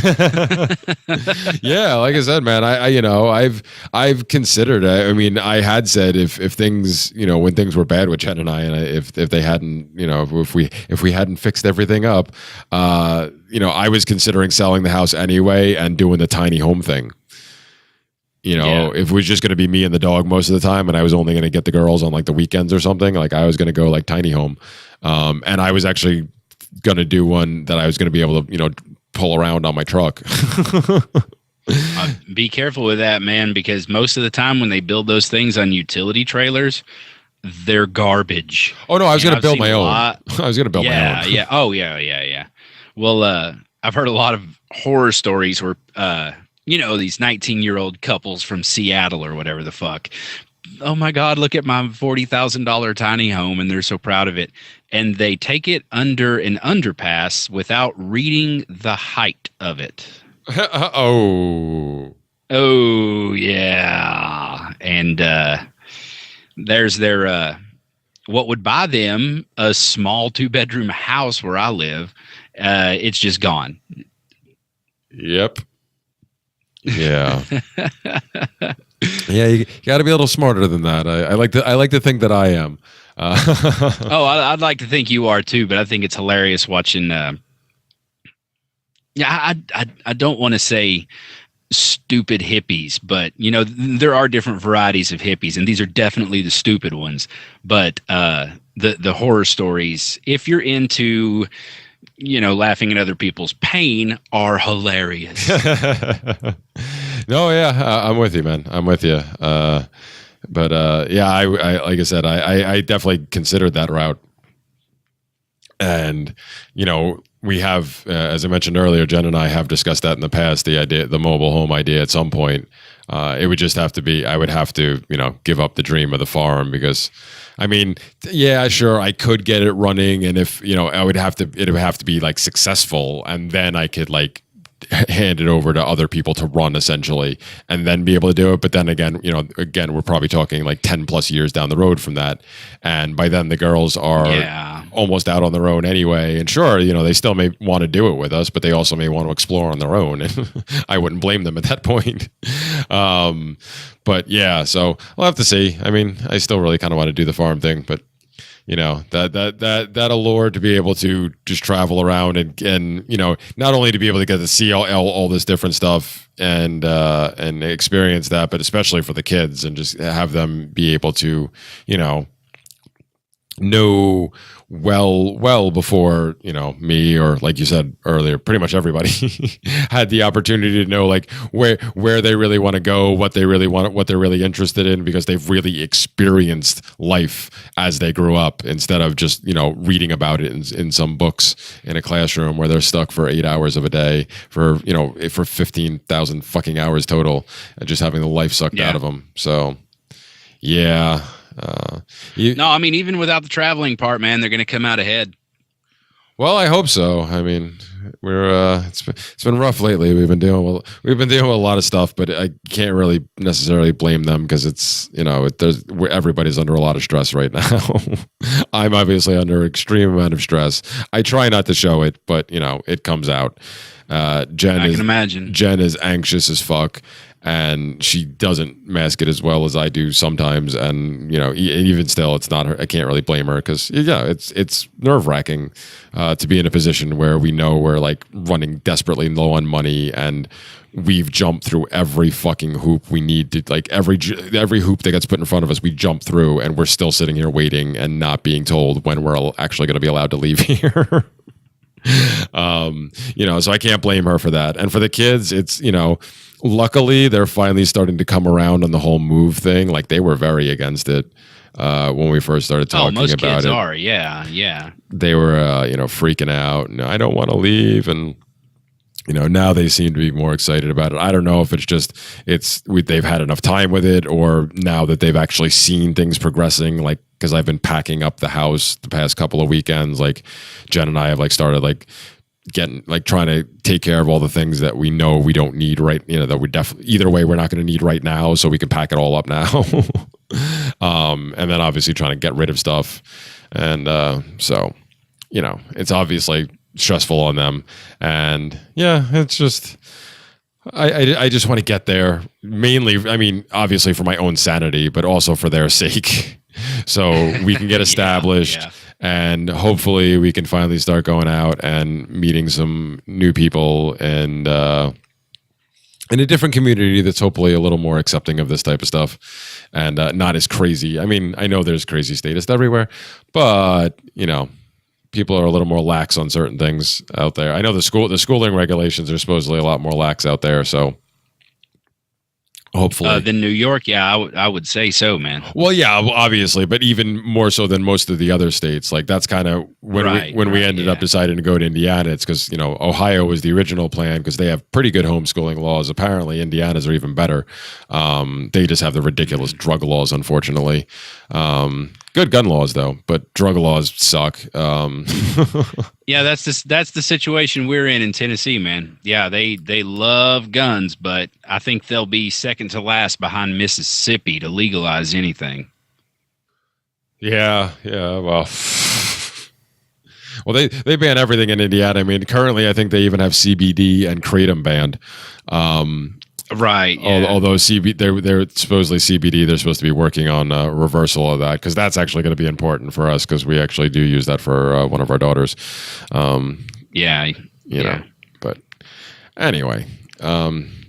Yeah, like I said, man, I've considered. I mean, I had said if things, when things were bad with Jen and I, and if they hadn't, if we hadn't fixed everything up, I was considering selling the house anyway and doing the tiny home thing. If it was just going to be me and the dog most of the time, and I was only going to get the girls on like the weekends or something, like I was going to go like tiny home. And I was actually going to do one that I was going to be able to, pull around on my truck. Be careful with that, man, because most of the time when they build those things on utility trailers, they're garbage. Oh no, I was going to build my own. I was going to build my own. Yeah. Oh yeah. Well, I've heard a lot of horror stories where, these 19-year-old couples from Seattle or whatever the fuck. Oh my God, look at my $40,000 tiny home, and they're so proud of it. And they take it under an underpass without reading the height of it. Oh yeah. And there's their what would buy them a small 2-bedroom house where I live. It's just gone. Yep. Yeah. Yeah, you got to be a little smarter than that. I like to think that I am. I'd like to think you are too, but I think it's hilarious watching. I don't want to say stupid hippies, but there are different varieties of hippies, and these are definitely the stupid ones. But the horror stories, if you're into laughing at other people's pain, are hilarious. No, yeah, I'm with you, man. I'm with you. But yeah, I like I said, I definitely considered that route. And, we have, as I mentioned earlier, Jen and I have discussed that in the past, the mobile home idea at some point. It would just have to be, I would have to, give up the dream of the farm because, I mean, yeah, sure, I could get it running. And if, it would have to be like successful, and then I could like hand it over to other people to run essentially, and then be able to do it. But then again, we're probably talking like 10 plus years down the road from that. And by then the girls are almost out on their own anyway. And sure, they still may want to do it with us, but they also may want to explore on their own. And I wouldn't blame them at that point. But yeah, so we'll have to see. I mean, I still really kind of want to do the farm thing, but that allure to be able to just travel around and not only to be able to get to see all this different stuff and experience that, but especially for the kids, and just have them be able to know well before me, or like you said earlier, pretty much everybody had the opportunity to know like where they really want to go, what they really want, what they're really interested in, because they've really experienced life as they grew up, instead of just reading about it in some books in a classroom where they're stuck for 8 hours of a day for 15,000 fucking hours total, and just having the life sucked out of them. So yeah. No, I mean, even without the traveling part, man, they're going to come out ahead. Well, I hope so. I mean, we're it's been rough lately. We've been dealing with a lot of stuff, but I can't really necessarily blame them, because it's everybody's under a lot of stress right now. I'm obviously under extreme amount of stress. I try not to show it, but it comes out. I can imagine. Jen is anxious as fuck, and she doesn't mask it as well as I do sometimes. And even still, it's not her. I can't really blame her, because it's nerve wracking to be in a position where we know we're like running desperately low on money, and we've jumped through every fucking hoop we need to, like every hoop that gets put in front of us, we jump through, and we're still sitting here waiting and not being told when we're actually going to be allowed to leave here. So I can't blame her for that. And for the kids, it's luckily they're finally starting to come around on the whole move thing. Like, they were very against it when we first started talking about it. Most kids are, yeah. They were freaking out, and I don't want to leave, and now they seem to be more excited about it. I don't know if it's just they've had enough time with it, or now that they've actually seen things progressing, like, because I've been packing up the house the past couple of weekends. Like, Jen and I have started trying to take care of all the things that we know we don't need that we definitely, either way, we're not going to need right now, so we can pack it all up now. And then obviously trying to get rid of stuff. And so, it's obviously stressful on them. And yeah, it's just, I just want to get there, mainly, I mean, obviously for my own sanity, but also for their sake. So we can get established, and hopefully we can finally start going out and meeting some new people, and in a different community that's hopefully a little more accepting of this type of stuff, and not as crazy. I mean, I know there's crazy statists everywhere, but people are a little more lax on certain things out there. I know the schooling regulations are supposedly a lot more lax out there, so hopefully. Than New York, yeah, I would say so, man. Well, yeah, obviously, but even more so than most of the other states. Like, that's kind of when we ended up deciding to go to Indiana. It's because Ohio was the original plan, because they have pretty good homeschooling laws. Apparently, Indiana's are even better. They just have the ridiculous drug laws, unfortunately. Good gun laws though, but drug laws suck. Yeah, that's the situation we're in Tennessee, man. Yeah, they love guns, but I think they'll be second to last behind Mississippi to legalize anything. Yeah. Well, they ban everything in Indiana. I mean, currently, I think they even have CBD and kratom banned. Right. Yeah. Although they're supposedly CBD, they're supposed to be working on reversal of that, because that's actually going to be important for us, because we actually do use that for one of our daughters. Yeah. You know, but anyway,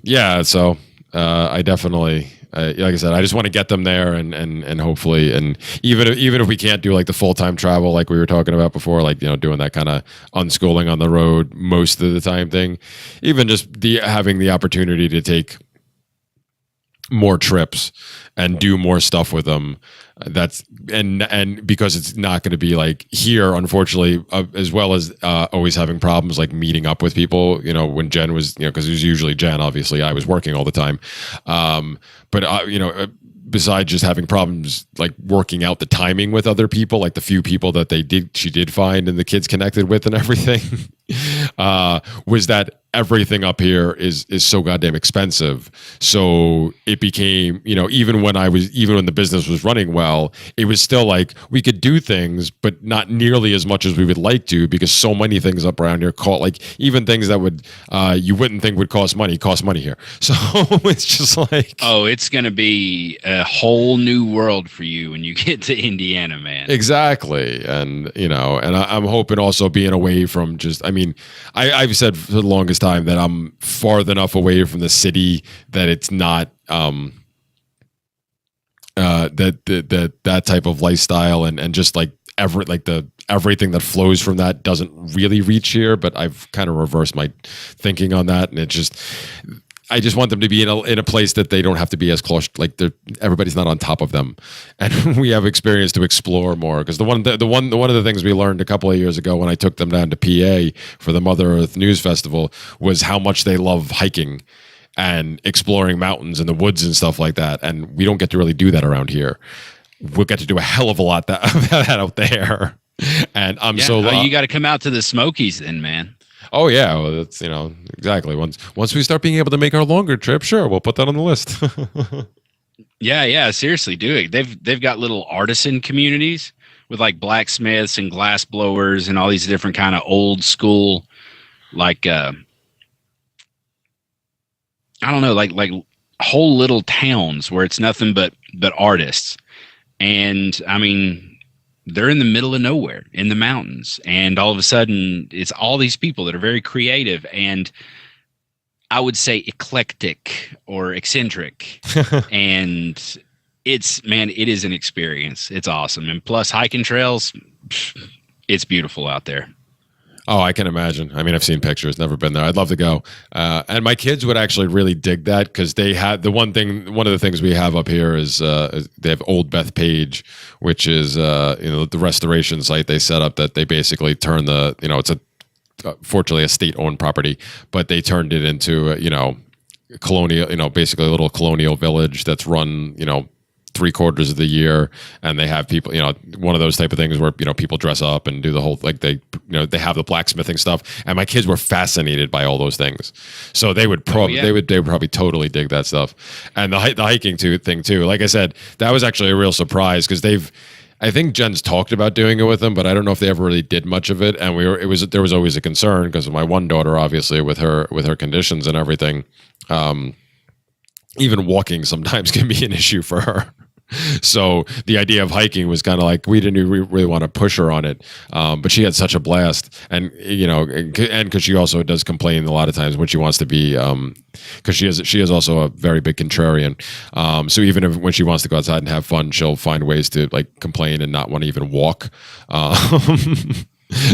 yeah. So I definitely. Like I said, I just want to get them there, and hopefully, and even if we can't do like the full-time travel like we were talking about before, like, you know, doing that kind of unschooling on the road most of the time thing, even just having the opportunity to take more trips and do more stuff with them, that's and because it's not going to be like here, unfortunately, as well as always having problems like meeting up with people, you know, when Jen was, you know, because it was usually Jen, obviously I was working all the time, but you know, besides just having problems like working out the timing with other people, like the few people that she did find and the kids connected with and everything, was that everything up here is so goddamn expensive. So it became, you know, even when the business was running well, it was still like we could do things, but not nearly as much as we would like to, because so many things up around here like even things that would you wouldn't think would cost money here. So it's just like, oh, it's going to be a whole new world for you when you get to Indiana, man. Exactly. And, you know, and I'm hoping also being away from just, I mean, I've said for the longest time that I'm far enough away from the city that it's not that type of lifestyle and just like everything that flows from that doesn't really reach here. But I've kind of reversed my thinking on that, and I just want them to be in a place that they don't have to be as close, like everybody's not on top of them, and we have experience to explore more. Because one of the things we learned a couple of years ago when I took them down to PA for the Mother Earth News Festival was how much they love hiking and exploring mountains and the woods and stuff like that, and we don't get to really do that around here. We'll get to do a hell of a lot of that out there, and you got to come out to the Smokies then, man. Oh yeah, well, that's, you know, exactly. Once we start being able to make our longer trip, sure, we'll put that on the list. Yeah, seriously, do it. They've got little artisan communities with like blacksmiths and glass blowers and all these different kind of old school, like I don't know, like whole little towns where it's nothing but artists. And I mean, they're in the middle of nowhere in the mountains, and all of a sudden it's all these people that are very creative and I would say eclectic or eccentric. And it is an experience. It's awesome. And plus hiking trails, it's beautiful out there. Oh, I can imagine. I mean, I've seen pictures, never been there. I'd love to go. And my kids would actually really dig that, because they had one of the things we have up here is they have Old Bethpage, which is the restoration site they set up, that they basically turn it's fortunately a state-owned property, but they turned it into colonial, basically a little colonial village that's run 3/4 of the year, and they have people, one of those type of things where people dress up and do the whole, like, they have the blacksmithing stuff, and my kids were fascinated by all those things, so they would probably they would probably totally dig that stuff. And the hiking thing too, like I said, that was actually a real surprise, because I think Jen's talked about doing it with them, but I don't know if they ever really did much of it. And there was always a concern, because of my one daughter, obviously, with her conditions and everything. Even walking sometimes can be an issue for her. So the idea of hiking was kind of like, we didn't really want to push her on it, but she had such a blast, and because she also does complain a lot of times when she wants to be, because she is also a very big contrarian. So even when she wants to go outside and have fun, she'll find ways to like complain and not want to even walk.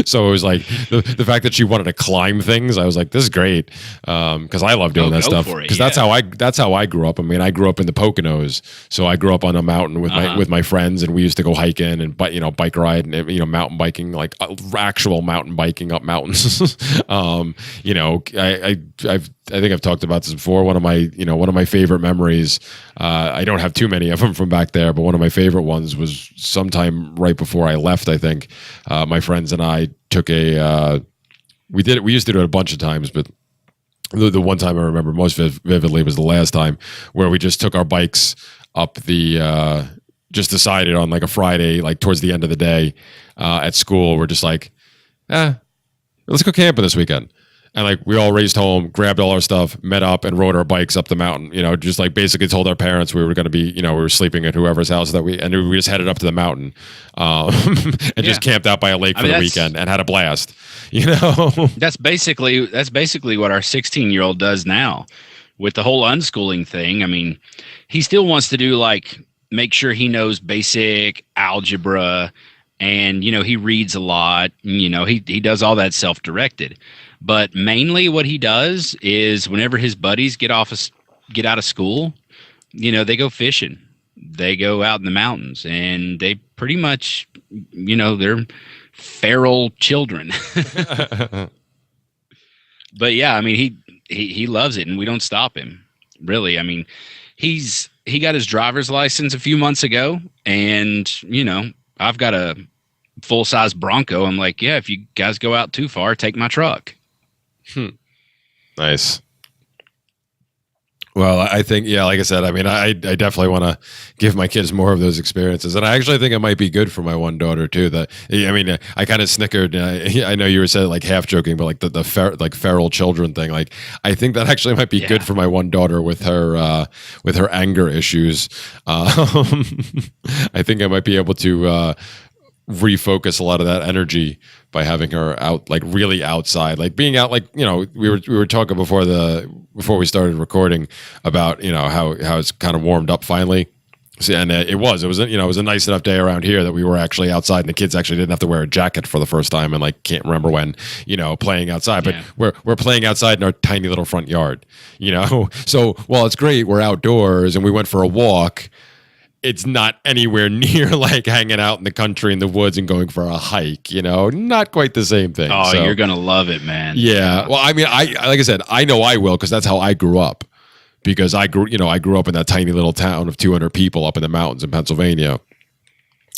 So it was like the fact that she wanted to climb things. I was like, this is great, because I love doing that stuff. Because that's how I grew up. I mean, I grew up in the Poconos, so I grew up on a mountain with my friends, and we used to go hiking and bike ride and mountain biking, like actual mountain biking up mountains. I think I've talked about this before. One of my favorite memories. I don't have too many of them from back there, but one of my favorite ones was sometime right before I left. I think my friends and I took we used to do it a bunch of times, but the one time I remember most vividly was the last time, where we just took our bikes up just decided on like a Friday, like towards the end of the day at school. We're just like, let's go camping this weekend. And like we all raced home, grabbed all our stuff, met up, and rode our bikes up the mountain. You know, just like basically told our parents we were going to be, you know, we were sleeping at whoever's house and we just headed up to the mountain, and just camped out by a lake for the weekend and had a blast. You know, that's basically what our 16-year-old does now with the whole unschooling thing. I mean, he still wants to do like make sure he knows basic algebra, and you know he reads a lot. You know, he does all that self-directed. But mainly what he does is whenever his buddies get out of school, you know, they go fishing. They go out in the mountains and they pretty much, you know, they're feral children. But yeah, I mean, he loves it and we don't stop him. Really. I mean, he got his driver's license a few months ago and, you know, I've got a full-size Bronco. I'm like, yeah, if you guys go out too far, take my truck. Nice. Well, I think, yeah, like I said, I mean, I definitely want to give my kids more of those experiences. And I actually think it might be good for my one daughter too. That, I mean, I kind of snickered. I know you were saying like half joking, but like the feral children thing, like I think that actually might be good for my one daughter with her anger issues. I think I might be able to refocus a lot of that energy by having her out, like really outside, like being out, like, you know, we were talking before we started recording about, you know, how it's kind of warmed up finally. See, and it was a nice enough day around here that we were actually outside and the kids actually didn't have to wear a jacket for the first time and like can't remember when, you know, playing outside, but we're playing outside in our tiny little front yard, you know. So while it's great, we're outdoors and we went for a walk, it's not anywhere near like hanging out in the country in the woods and going for a hike, you know, not quite the same thing. Oh, so, you're going to love it, man. Yeah. Well, I mean, like I said, I know I will, because that's how I grew up, because I grew up in that tiny little town of 200 people up in the mountains in Pennsylvania.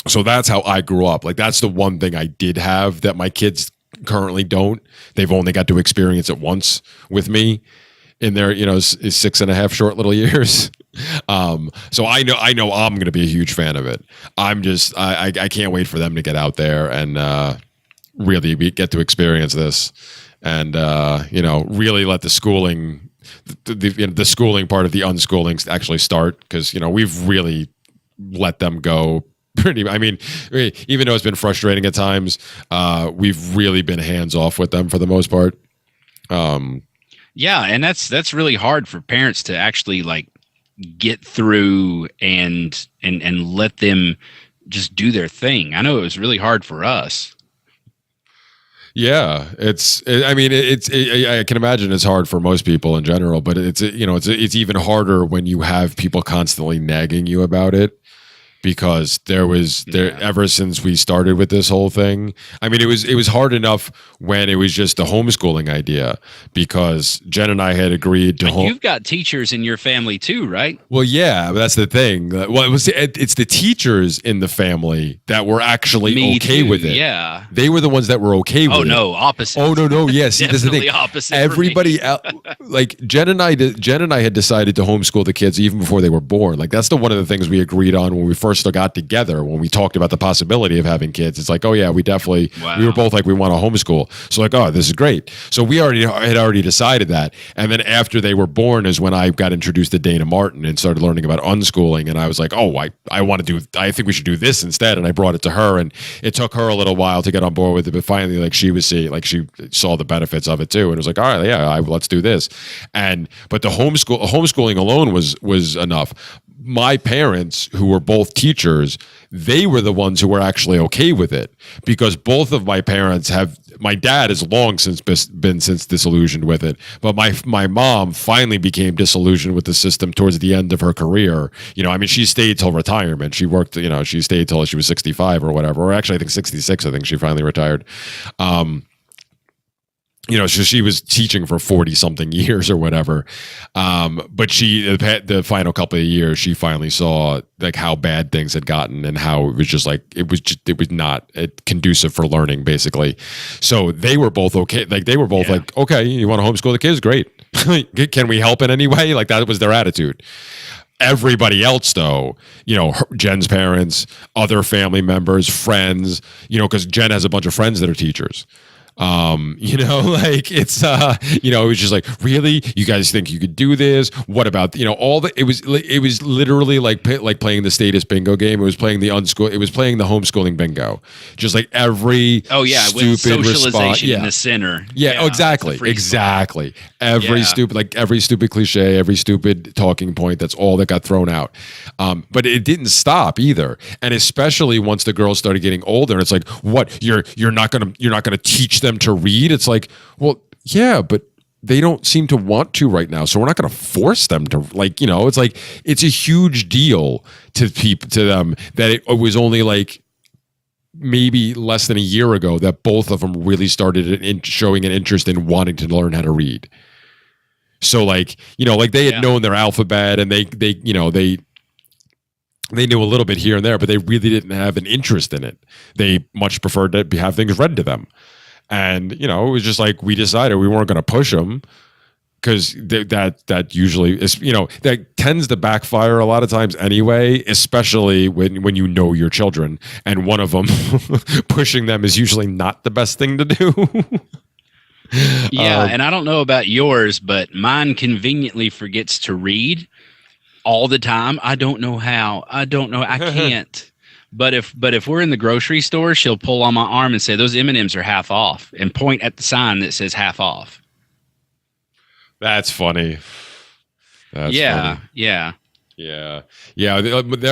So that's how I grew up. Like, that's the one thing I did have that my kids currently don't. They've only got to experience it once with me in their, you know, 6.5 short little years. So I know I'm going to be a huge fan of it. I can't wait for them to get out there and really get to experience this, and you know, really let the schooling, the schooling part of the unschooling actually start, because you know we've really let them go. I mean, even though it's been frustrating at times, we've really been hands off with them for the most part. Yeah, and that's really hard for parents to actually like get through and let them just do their thing. I know it was really hard for us. Yeah, I can imagine it's hard for most people in general, but it's even harder when you have people constantly nagging you about it. Because ever since we started with this whole thing, I mean, it was hard enough when it was just the homeschooling idea, because Jen and I had agreed to. You've got teachers in your family too, right? Well, yeah, but that's the thing. Well, it's the teachers in the family that were actually okay with it. Yeah, they were the ones that were okay with it. Oh no, opposite. Oh no, yeah. See, this is the thing. Opposite. Everybody else, like Jen and I had decided to homeschool the kids even before they were born. Like that's one of the things we agreed on when we first got together, when we talked about the possibility of having kids. It's like, oh yeah, we were both like, we want to homeschool. So like, oh, this is great. So we had already decided that. And then after they were born is when I got introduced to Dana Martin and started learning about unschooling. And I was like, oh, I think we should do this instead. And I brought it to her, and it took her a little while to get on board with it. But finally, like she saw the benefits of it too. And it was like, all right, yeah, let's do this. But the homeschooling alone was enough. My parents, who were both teachers, they were the ones who were actually okay with it, because both of my parents my dad has long since been disillusioned with it, but my mom finally became disillusioned with the system towards the end of her career. You know, I mean, she stayed till retirement. She worked, you know, she stayed till she was 65 or whatever, or actually I think 66, I think she finally retired. You know, so she was teaching for 40 something years or whatever. But the final couple of years, she finally saw like how bad things had gotten and how it was just like, it was not conducive for learning, basically. So they were both okay. Like they were both like, okay, you want to homeschool the kids? Great. Can we help in any way? Like that was their attitude. Everybody else, though, you know, Jen's parents, other family members, friends, you know, because Jen has a bunch of friends that are teachers. You know, like it's you know, it was just like, really, you guys think you could do this? What about, you know, all the, it was literally like playing the status bingo game. It was playing the homeschooling bingo, just like every with stupid response in the center. Yeah, exactly. Every stupid cliche, every stupid talking point, that's all that got thrown out. But it didn't stop either. And especially once the girls started getting older, and it's like, what, you're not gonna teach them to read? It's like, well, yeah, but they don't seem to want to right now, so we're not going to force them to, like, you know, it's like, it's a huge deal to them that it was only like maybe less than a year ago that both of them really started showing an interest in wanting to learn how to read. So like, you know, like they had known their alphabet, and they you know, they knew a little bit here and there, but they really didn't have an interest in it. They much preferred to have things read to them. And, you know, it was just like, we decided we weren't going to push them, because that usually is, you know, that tends to backfire a lot of times anyway, especially when you know your children, and one of them pushing them is usually not the best thing to do. And I don't know about yours, but mine conveniently forgets to read all the time. I don't know how. I can't. But if we're in the grocery store, she'll pull on my arm and say, "Those M&Ms are half off," and point at the sign that says half off. That's funny. Funny. Yeah.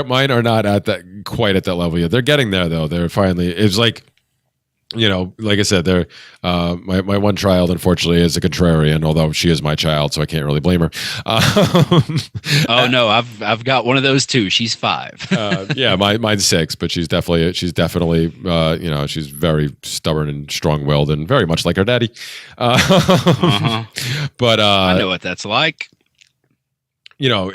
Mine are not quite at that level yet. They're getting there though. They're finally. It's like, you know, like I said, they're my one child, unfortunately, is a contrarian, although she is my child, so I can't really blame her. No, I've got one of those too. She's 5. Mine's 6, but she's definitely you know, she's very stubborn and strong-willed, and very much like her daddy. But I know what that's like. You know,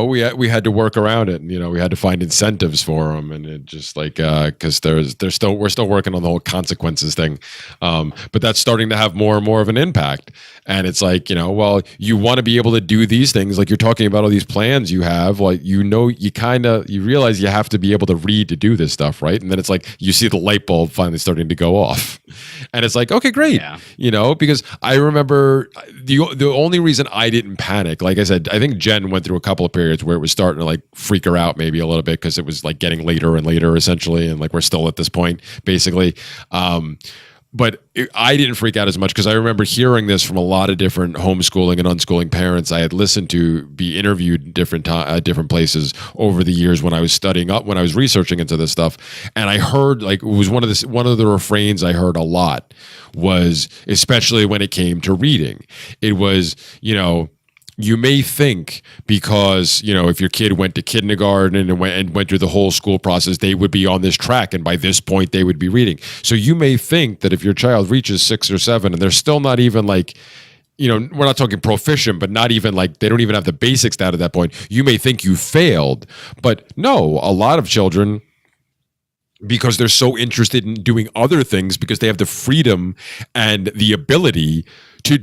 we had to work around it, and, you know, we had to find incentives for them, and it just like, because we're still working on the whole consequences thing, but that's starting to have more and more of an impact. And it's like, you know, well, you want to be able to do these things, like you're talking about all these plans you have, like, you know, you realize you have to be able to read to do this stuff, right? And then it's like you see the light bulb finally starting to go off, and it's like, okay, great, you know, because I remember the only reason I didn't panic, like I said, I think Jen went through a couple of periods where it was starting to like freak her out maybe a little bit, because it was like getting later and later essentially, and like we're still at this point basically. But I didn't freak out as much, because I remember hearing this from a lot of different homeschooling and unschooling parents I had listened to be interviewed in different places over the years when I was studying up, when I was researching into this stuff. And I heard, like, it was one of the refrains I heard a lot was, especially when it came to reading, it was, you know, you may think because, you know, if your kid went to kindergarten and went through the whole school process, they would be on this track, and by this point they would be reading. So you may think that if your child reaches 6 or 7 and they're still not even like, you know, we're not talking proficient, but not even like, they don't even have the basics down at that point, you may think you failed. But no, a lot of children, because they're so interested in doing other things, because they have the freedom and the ability to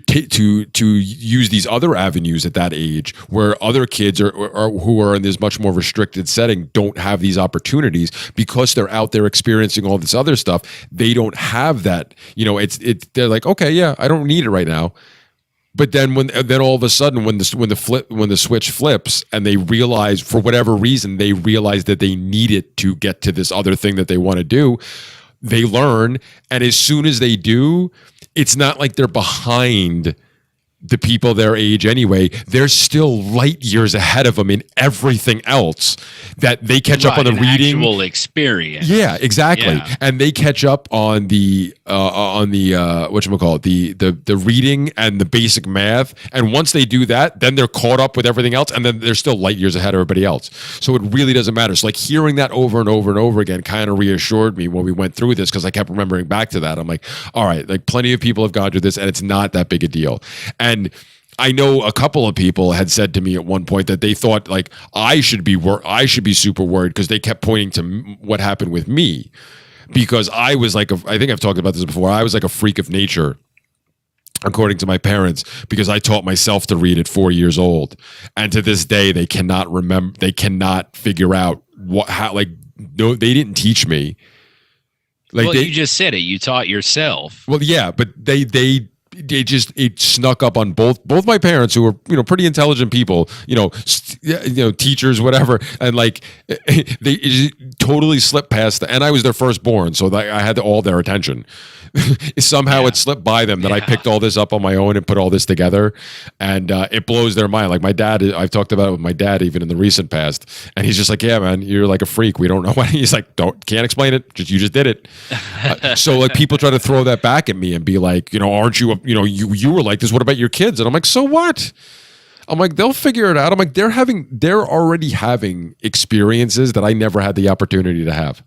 use these other avenues at that age, where other kids who are in this much more restricted setting don't have these opportunities, because they're out there experiencing all this other stuff. They don't have that, you know, they're like, okay, yeah, I don't need it right now. But then all of a sudden, when the switch flips, and they realize, for whatever reason, they realize that they need it to get to this other thing that they want to do, they learn. And as soon as they do, it's not like they're behind the people their age anyway. They're still light years ahead of them in everything else, that they catch up on the reading, actual experience. Yeah, exactly. Yeah. And they catch up on the whatchamacallit, the reading and the basic math. And once they do that, then they're caught up with everything else, and then they're still light years ahead of everybody else. So it really doesn't matter. So like hearing that over and over and over again kind of reassured me when we went through this, because I kept remembering back to that. I'm like, all right, like plenty of people have gone through this, and it's not that big a deal. And I know a couple of people had said to me at one point that they thought like I should be super worried, because they kept pointing to what happened with me, because I was like, I think I've talked about this before, I was like a freak of nature, according to my parents, because I taught myself to read at 4 years old, and to this day they cannot figure out they didn't teach me. Well, you just said it. You taught yourself. Well, yeah, but it snuck up on both my parents, who were pretty intelligent people, teachers, whatever, and like they just totally slipped past and I was their firstborn, so I had all their attention. Somehow it slipped by them that I picked all this up on my own and put all this together, and it blows their mind. Like my dad, I've talked about it with my dad even in the recent past, and he's just like, yeah, man, you're like a freak. We don't know what. He's like, can't explain it. You just did it. So like people try to throw that back at me and be like, aren't you, you were like this. What about your kids? And I'm like, so what? I'm like, they'll figure it out. I'm like, they're already having experiences that I never had the opportunity to have.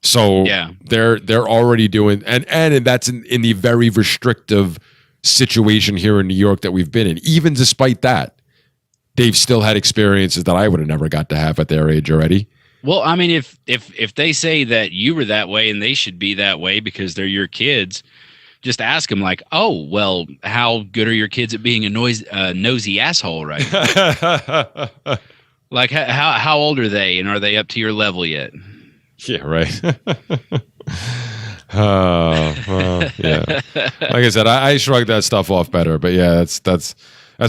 So they're already doing, and that's in the very restrictive situation here in New York that we've been in. Even despite that, they've still had experiences that I would have never got to have at their age already. Well, I mean, if they say that you were that way and they should be that way because they're your kids, just ask them like, oh, well, how good are your kids at being a nosy asshole, right? Like, how old are they, and are they up to your level yet? Yeah, right. Yeah. Like I said, I shrugged that stuff off better, but yeah, that's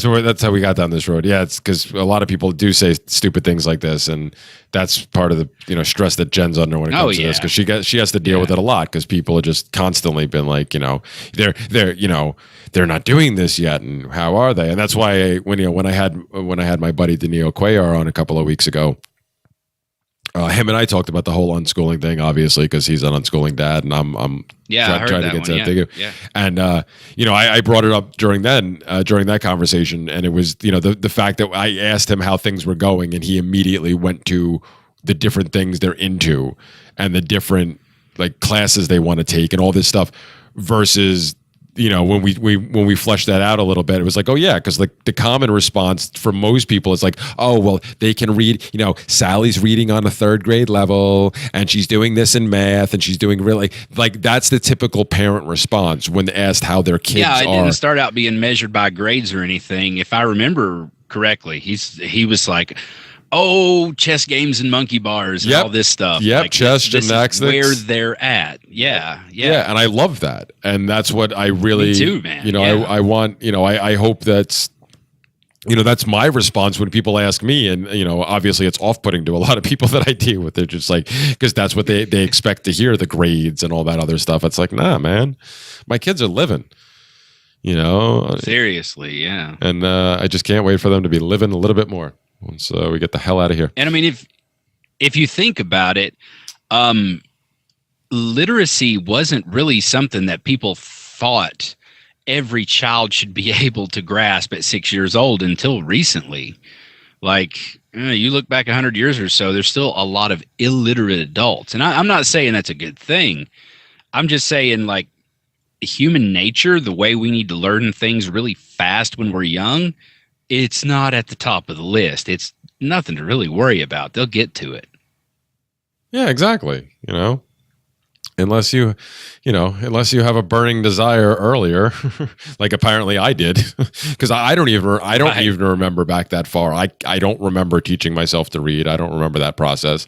how we got down this road. Yeah, it's because a lot of people do say stupid things like this, and that's part of the stress that Jen's under when it comes to this, because she has to deal with it a lot, because people have just constantly been like, they're not doing this yet, and how are they? And that's why when I had my buddy Danilo Cuellar on a couple of weeks ago. Him and I talked about the whole unschooling thing, obviously, because he's an unschooling dad, and I'm trying to get to that thing. Yeah. And I brought it up during that conversation, and it was the fact that I asked him how things were going, and he immediately went to the different things they're into and the different like classes they want to take and all this stuff, versus when we fleshed that out a little bit, it was like, oh yeah, because like the common response for most people is like, oh well, they can read, Sally's reading on a 3rd grade level, and she's doing this in math, and she's doing really, like, that's the typical parent response when asked how their kids are. Yeah, it didn't start out being measured by grades or anything. If I remember correctly, he was like, oh, chess games and monkey bars and all this stuff. Yep, like, chess, gymnastics. Where they're at. Yeah, and I love that. And that's what I really... Me too, man. I want... I hope that's... that's my response when people ask me. And, obviously it's off-putting to a lot of people that I deal with. They're just like... Because that's what they expect to hear, the grades and all that other stuff. It's like, nah, man. My kids are living. Seriously, yeah. And I just can't wait for them to be living a little bit more. Once we get the hell out of here. And I mean, if you think about it, literacy wasn't really something that people thought every child should be able to grasp at 6 years old until recently. Like, you look back 100 years or so, there's still a lot of illiterate adults. And I'm not saying that's a good thing. I'm just saying, like, human nature, the way we need to learn things really fast when we're young, it's not at the top of the list. It's nothing to really worry about. They'll get to it. Yeah, exactly. Unless you have a burning desire earlier, like apparently I did, because I don't even remember back that far. I don't remember teaching myself to read. I don't remember that process.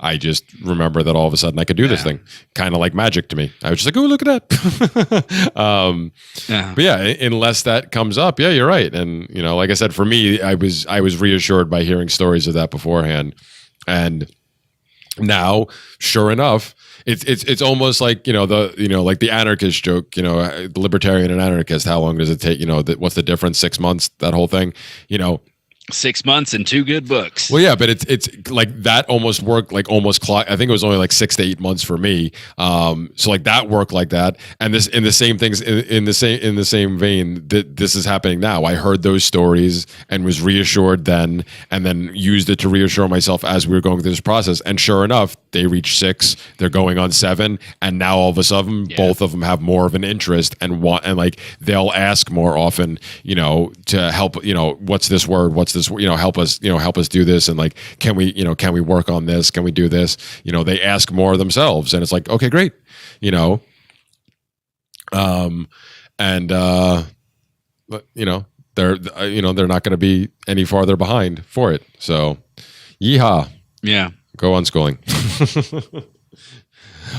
I just remember that all of a sudden I could do this thing, kind of like magic to me. I was just like, oh, look at that. But yeah, unless that comes up, yeah, you're right. And, like I said, for me, I was reassured by hearing stories of that beforehand. And now, sure enough, it's almost like, like the anarchist joke, the libertarian and anarchist, how long does it take? What's the difference? 6 months, that whole thing, 6 months and 2 good books. Well, yeah, but it's like that almost worked like I think it was only like 6 to 8 months for me. So like that worked like that. And this in the same things in the same vein that this is happening now. I heard those stories and was reassured then, and then used it to reassure myself as we were going through this process. And sure enough, they reached 6. They're going on 7, and now all of a sudden, both of them have more of an interest and like they'll ask more often. To help. What's this word? What's this? Help us do this, and like, can we work on this? Can we do this? They ask more themselves, and it's like, okay, great, they're not going to be any farther behind for it. So, yeehaw, yeah, go unschooling.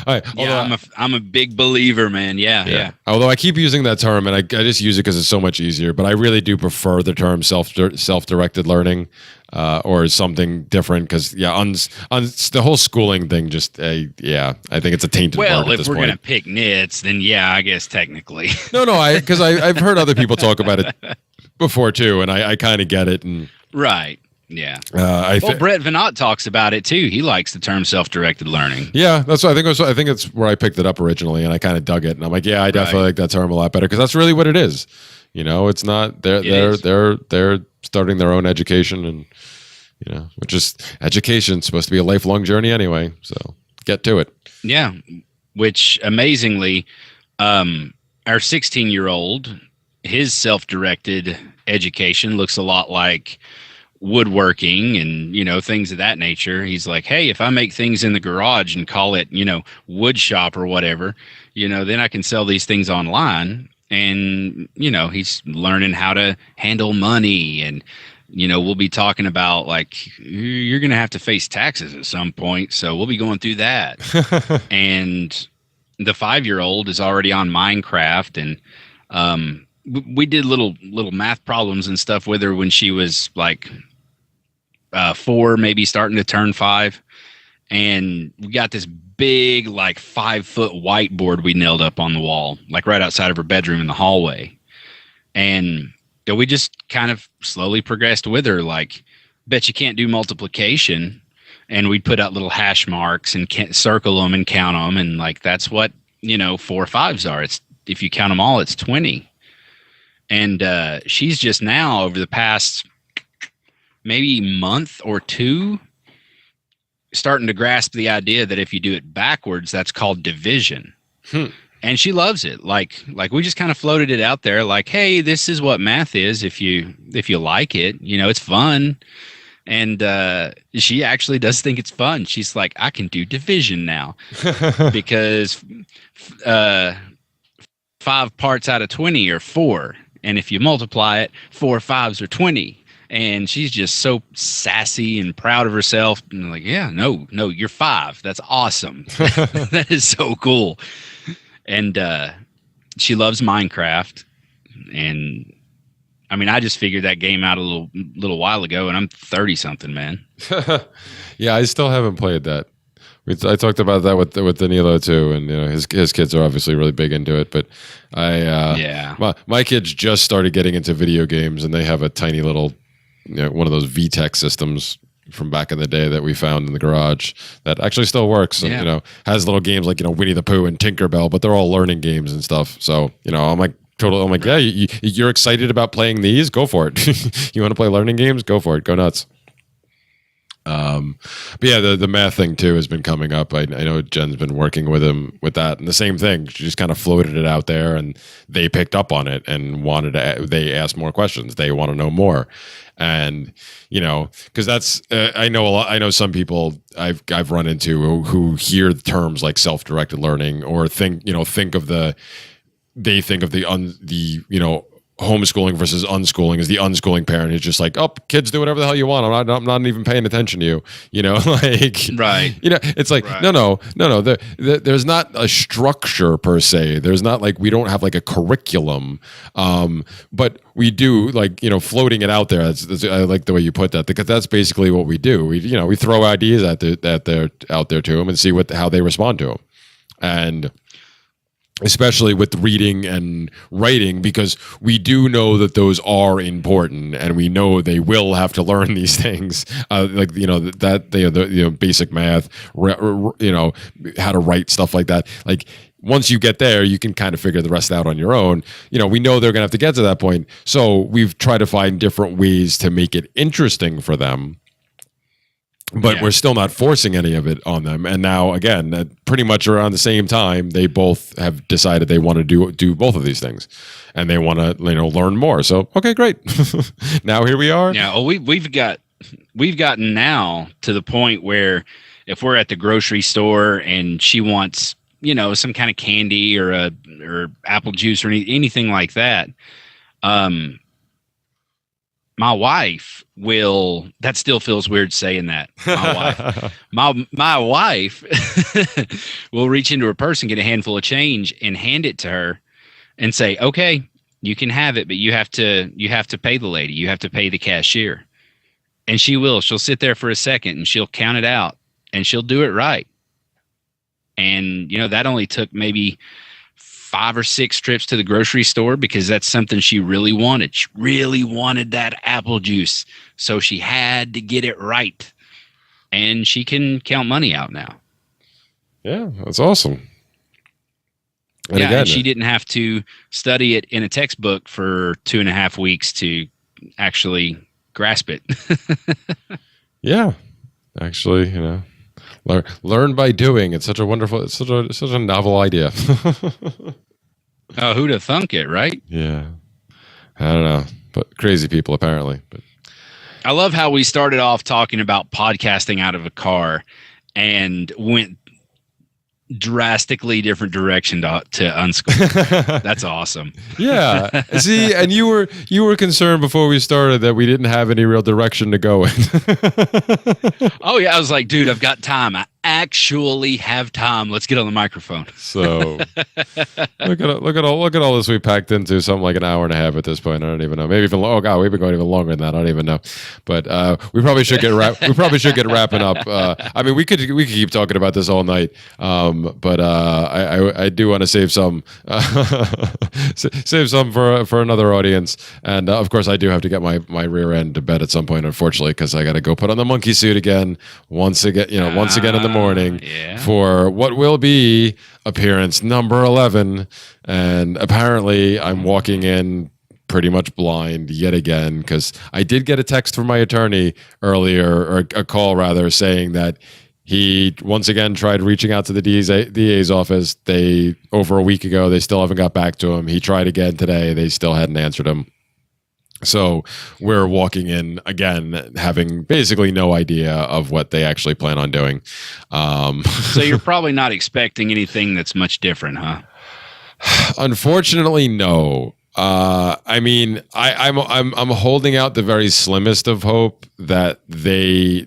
I'm a big believer, man. Yeah. Although I keep using that term, and I just use it because it's so much easier. But I really do prefer the term self-directed learning, or something different. Because the whole schooling thing, just I think it's a tainted word at this point. Well, if we're gonna pick nits, then I guess technically. No, because I've heard other people talk about it before too, and I kind of get it. And right. Yeah. Brett Venat talks about it too. He likes the term self-directed learning. Yeah, that's what I think. I think it's where I picked it up originally, and I kind of dug it. And I'm like, I definitely like that term a lot better because that's really what it is. It's not they're starting their own education, and which is education's supposed to be a lifelong journey anyway. So get to it. Yeah, which amazingly, our 16-year-old, his self-directed education looks a lot like woodworking and things of that nature. He's like, hey, if I make things in the garage and call it wood shop or whatever, then I can sell these things online. And he's learning how to handle money, and we'll be talking about like you're gonna have to face taxes at some point, so we'll be going through that. And the 5-year-old is already on Minecraft, and we did little math problems and stuff with her when she was like 4, maybe starting to turn 5, and we got this big like 5-foot whiteboard we nailed up on the wall, like right outside of her bedroom in the hallway. And we just kind of slowly progressed with her, like, bet you can't do multiplication, and we'd put out little hash marks and circle them and count them, and like that's what 4 5s are. It's if you count them all, it's 20. And she's just now, over the past maybe month or 2, starting to grasp the idea that if you do it backwards, that's called division. And she loves it. Like we just kind of floated it out there, like, hey, this is what math is if you like it. It's fun. And she actually does think it's fun. She's like, I can do division now because 5 parts out of 20 are 4. And if you multiply it, 4 5s are 20. And she's just so sassy and proud of herself. And I'm like, yeah, no, you're 5. That's awesome. That is so cool. And she loves Minecraft. And I mean, I just figured that game out a little while ago, and I'm 30-something, man. Yeah, I still haven't played that. I talked about that with Danilo too, and his kids are obviously really big into it. But my kids just started getting into video games, and they have a tiny little one of those VTech systems from back in the day that we found in the garage that actually still works. And, has little games like Winnie the Pooh and Tinkerbell, but they're all learning games and stuff. So I'm like, yeah, you're excited about playing these? Go for it. You want to play learning games? Go for it. Go nuts. But yeah, the math thing too has been coming up. I know Jen's been working with him with that, and the same thing. She just kind of floated it out there, and they picked up on it and they asked more questions. They want to know more, and because that's I know some people I've run into who hear terms like self-directed learning or think of the homeschooling versus unschooling is the unschooling parent who's just like, oh, kids do whatever the hell you want. I'm not even paying attention to you. Like, right. It's like, right. No. There's not a structure per se. There's not like, we don't have like a curriculum. But we do like, floating it out there. I like the way you put that, because that's basically what we do. We throw ideas out there to them and see how they respond to them. And especially with reading and writing, because we do know that those are important, and we know they will have to learn these things, basic math, how to write, stuff like that. Like once you get there, you can kind of figure the rest out on your own. We know they're gonna have to get to that point, so we've tried to find different ways to make it interesting for them. But we're still not forcing any of it on them. And now, again, pretty much around the same time, they both have decided they want to do both of these things, and they want to learn more. So, okay, great. Now here we are. Yeah, we've gotten now to the point where if we're at the grocery store and she wants some kind of candy or apple juice or anything like that, my wife will, that still feels weird saying that. My wife will reach into her purse and get a handful of change and hand it to her and say, okay, you can have it, but you have to pay the lady. You have to pay the cashier. And she'll sit there for a second and she'll count it out and she'll do it right. And, that only took maybe 5 or 6 trips to the grocery store because that's something she really wanted. She really wanted that apple juice. So she had to get it right. And she can count money out now. Yeah, that's awesome. And she didn't have to study it in a textbook for 2.5 weeks to actually grasp it. Yeah, actually, learn by doing. It's such a novel idea. Oh, who'd have thunk it, right? Yeah, I don't know, but crazy people apparently. But I love how we started off talking about podcasting out of a car and went drastically different direction to unschool. That's awesome. Yeah. See, and you were concerned before we started that we didn't have any real direction to go in. Oh yeah, I was like, dude, I've got time. I actually have time. Let's get on the microphone. So look at all this we packed into something like an hour and a half at this point. I don't even know. Maybe even oh god, we've been going even longer than that. I don't even know. But we probably should get wrapping up. I mean, we could keep talking about this all night. But I do want to save some for another audience. And of course, I do have to get my rear end to bed at some point, unfortunately, because I got to go put on the monkey suit again once again in the morning for what will be appearance number 11. And apparently, I'm walking in pretty much blind yet again, because I did get a text from my attorney earlier, or a call rather, saying that he once again tried reaching out to the DA's office. Over a week ago, they still haven't got back to him. He tried again today. They still hadn't answered him. So we're walking in again, having basically no idea of what they actually plan on doing. So you're probably not expecting anything that's much different, huh? Unfortunately, no. I mean, I'm holding out the very slimmest of hope that the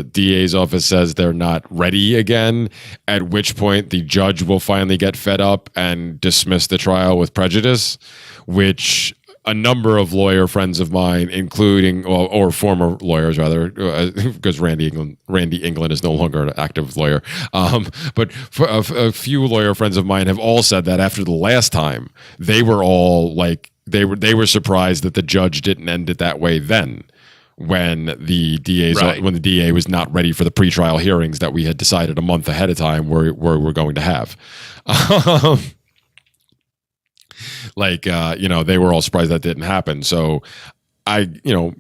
DA's office says they're not ready again, at which point the judge will finally get fed up and dismiss the trial with prejudice, which a number of lawyer friends of mine, including or former lawyers rather, because Randy England is no longer an active lawyer, but for a few lawyer friends of mine have all said that after the last time, they were all like they were surprised that the judge didn't end it that way then, when the DA was not ready for the pretrial hearings that we had decided a month ahead of time we're going to have. They were all surprised that didn't happen. So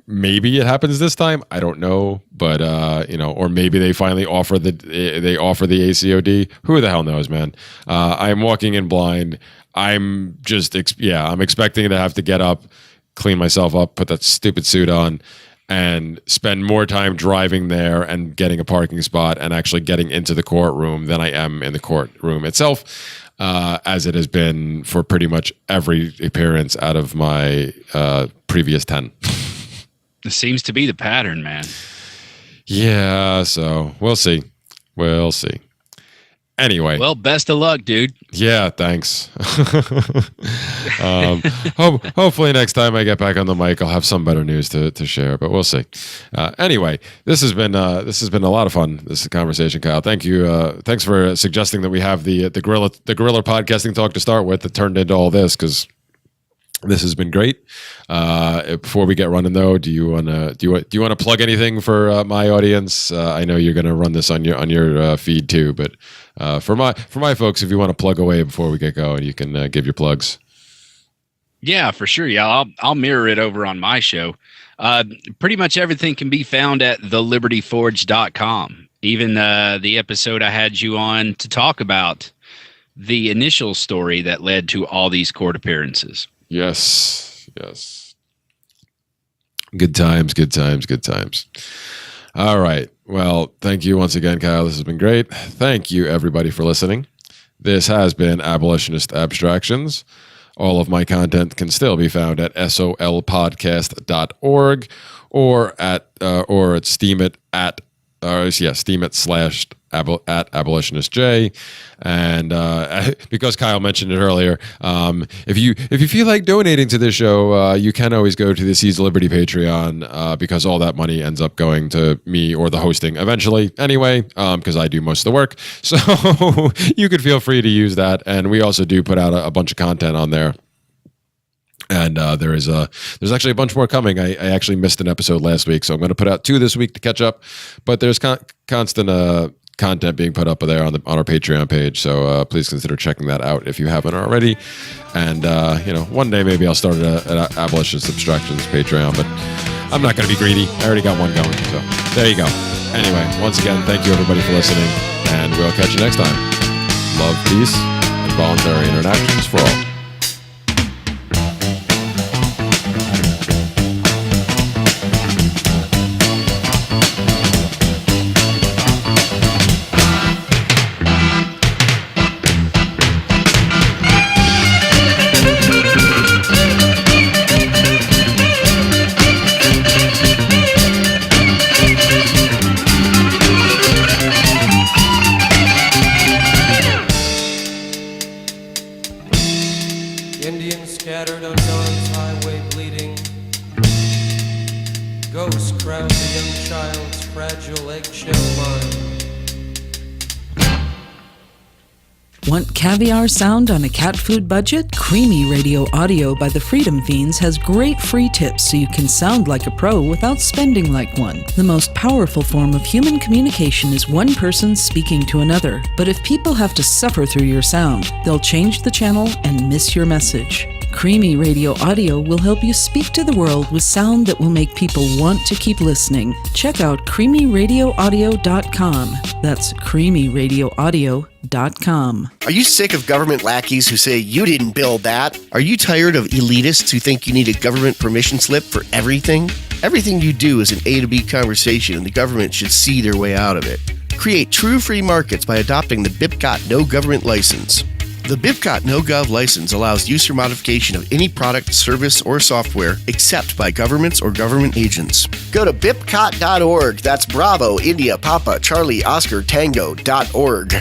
maybe it happens this time. I don't know, but or maybe they finally offer the ACOD. Who the hell knows, man? I'm walking in blind. I'm just I'm expecting to have to get up, clean myself up, put that stupid suit on, and spend more time driving there and getting a parking spot and actually getting into the courtroom than I am in the courtroom itself. As it has been for pretty much every appearance out of my previous 10. It seems to be the pattern, man. Yeah, so we'll see. We'll see. Anyway. Well, best of luck, dude. Yeah, thanks. Hopefully next time I get back on the mic, I'll have some better news to share, but we'll see. Anyway, this has been a lot of fun. This conversation, Kyle. Thank you. Thanks for suggesting that we have the guerrilla podcasting talk to start with that turned into all this, because this has been great. Before we get running, though, do you want to plug anything for my audience? I know you're going to run this on your feed too, but for my folks, if you want to plug away before we get going, you can give your plugs. Yeah, for sure. Yeah, I'll mirror it over on my show. Pretty much everything can be found at thelibertyforge.com. Even the episode I had you on to talk about the initial story that led to all these court appearances. Yes. Good times. All right. Well, thank you once again, Kyle. This has been great. Thank you, everybody, for listening. This has been Abolitionist Abstractions. All of my content can still be found at solpodcast.org or at Steam it at /@abolitionistj. And because Kyle mentioned it earlier, if you feel like donating to this show, you can always go to the Seeds of Liberty Patreon, because all that money ends up going to me or the hosting eventually anyway, because I do most of the work. So you could feel free to use that. And we also do put out a bunch of content on there. And there's actually a bunch more coming. I actually missed an episode last week, so I'm going to put out 2 this week to catch up. But there's constant content being put up there on our Patreon page. So please consider checking that out if you haven't already. And one day maybe I'll start an Abolitionist Abstractions Patreon, but I'm not going to be greedy. I already got one going. So there you go. Anyway, once again, thank you everybody for listening, and we'll catch you next time. Love, peace, and voluntary interactions for all. Indians scattered on dawn's highway bleeding. Ghosts crowd the young child's fragile eggshell mind. Want caviar sound on a cat food budget? Creamy Radio Audio by the Freedom Fiends has great free tips so you can sound like a pro without spending like one. The most powerful form of human communication is one person speaking to another. But if people have to suffer through your sound, they'll change the channel and miss your message. Creamy Radio Audio will help you speak to the world with sound that will make people want to keep listening. Check out creamyradioaudio.com. That's creamyradioaudio.com. Are you sick of government lackeys who say you didn't build that? Are you tired of elitists who think you need a government permission slip for everything? Everything you do is an A to B conversation, and the government should see their way out of it. Create true free markets by adopting the BIPCOT No Government License. The BIPCOT No Gov license allows use or modification of any product, service, or software except by governments or government agents. Go to bipcot.org. That's Bravo, India, Papa, Charlie, Oscar, Tango.org.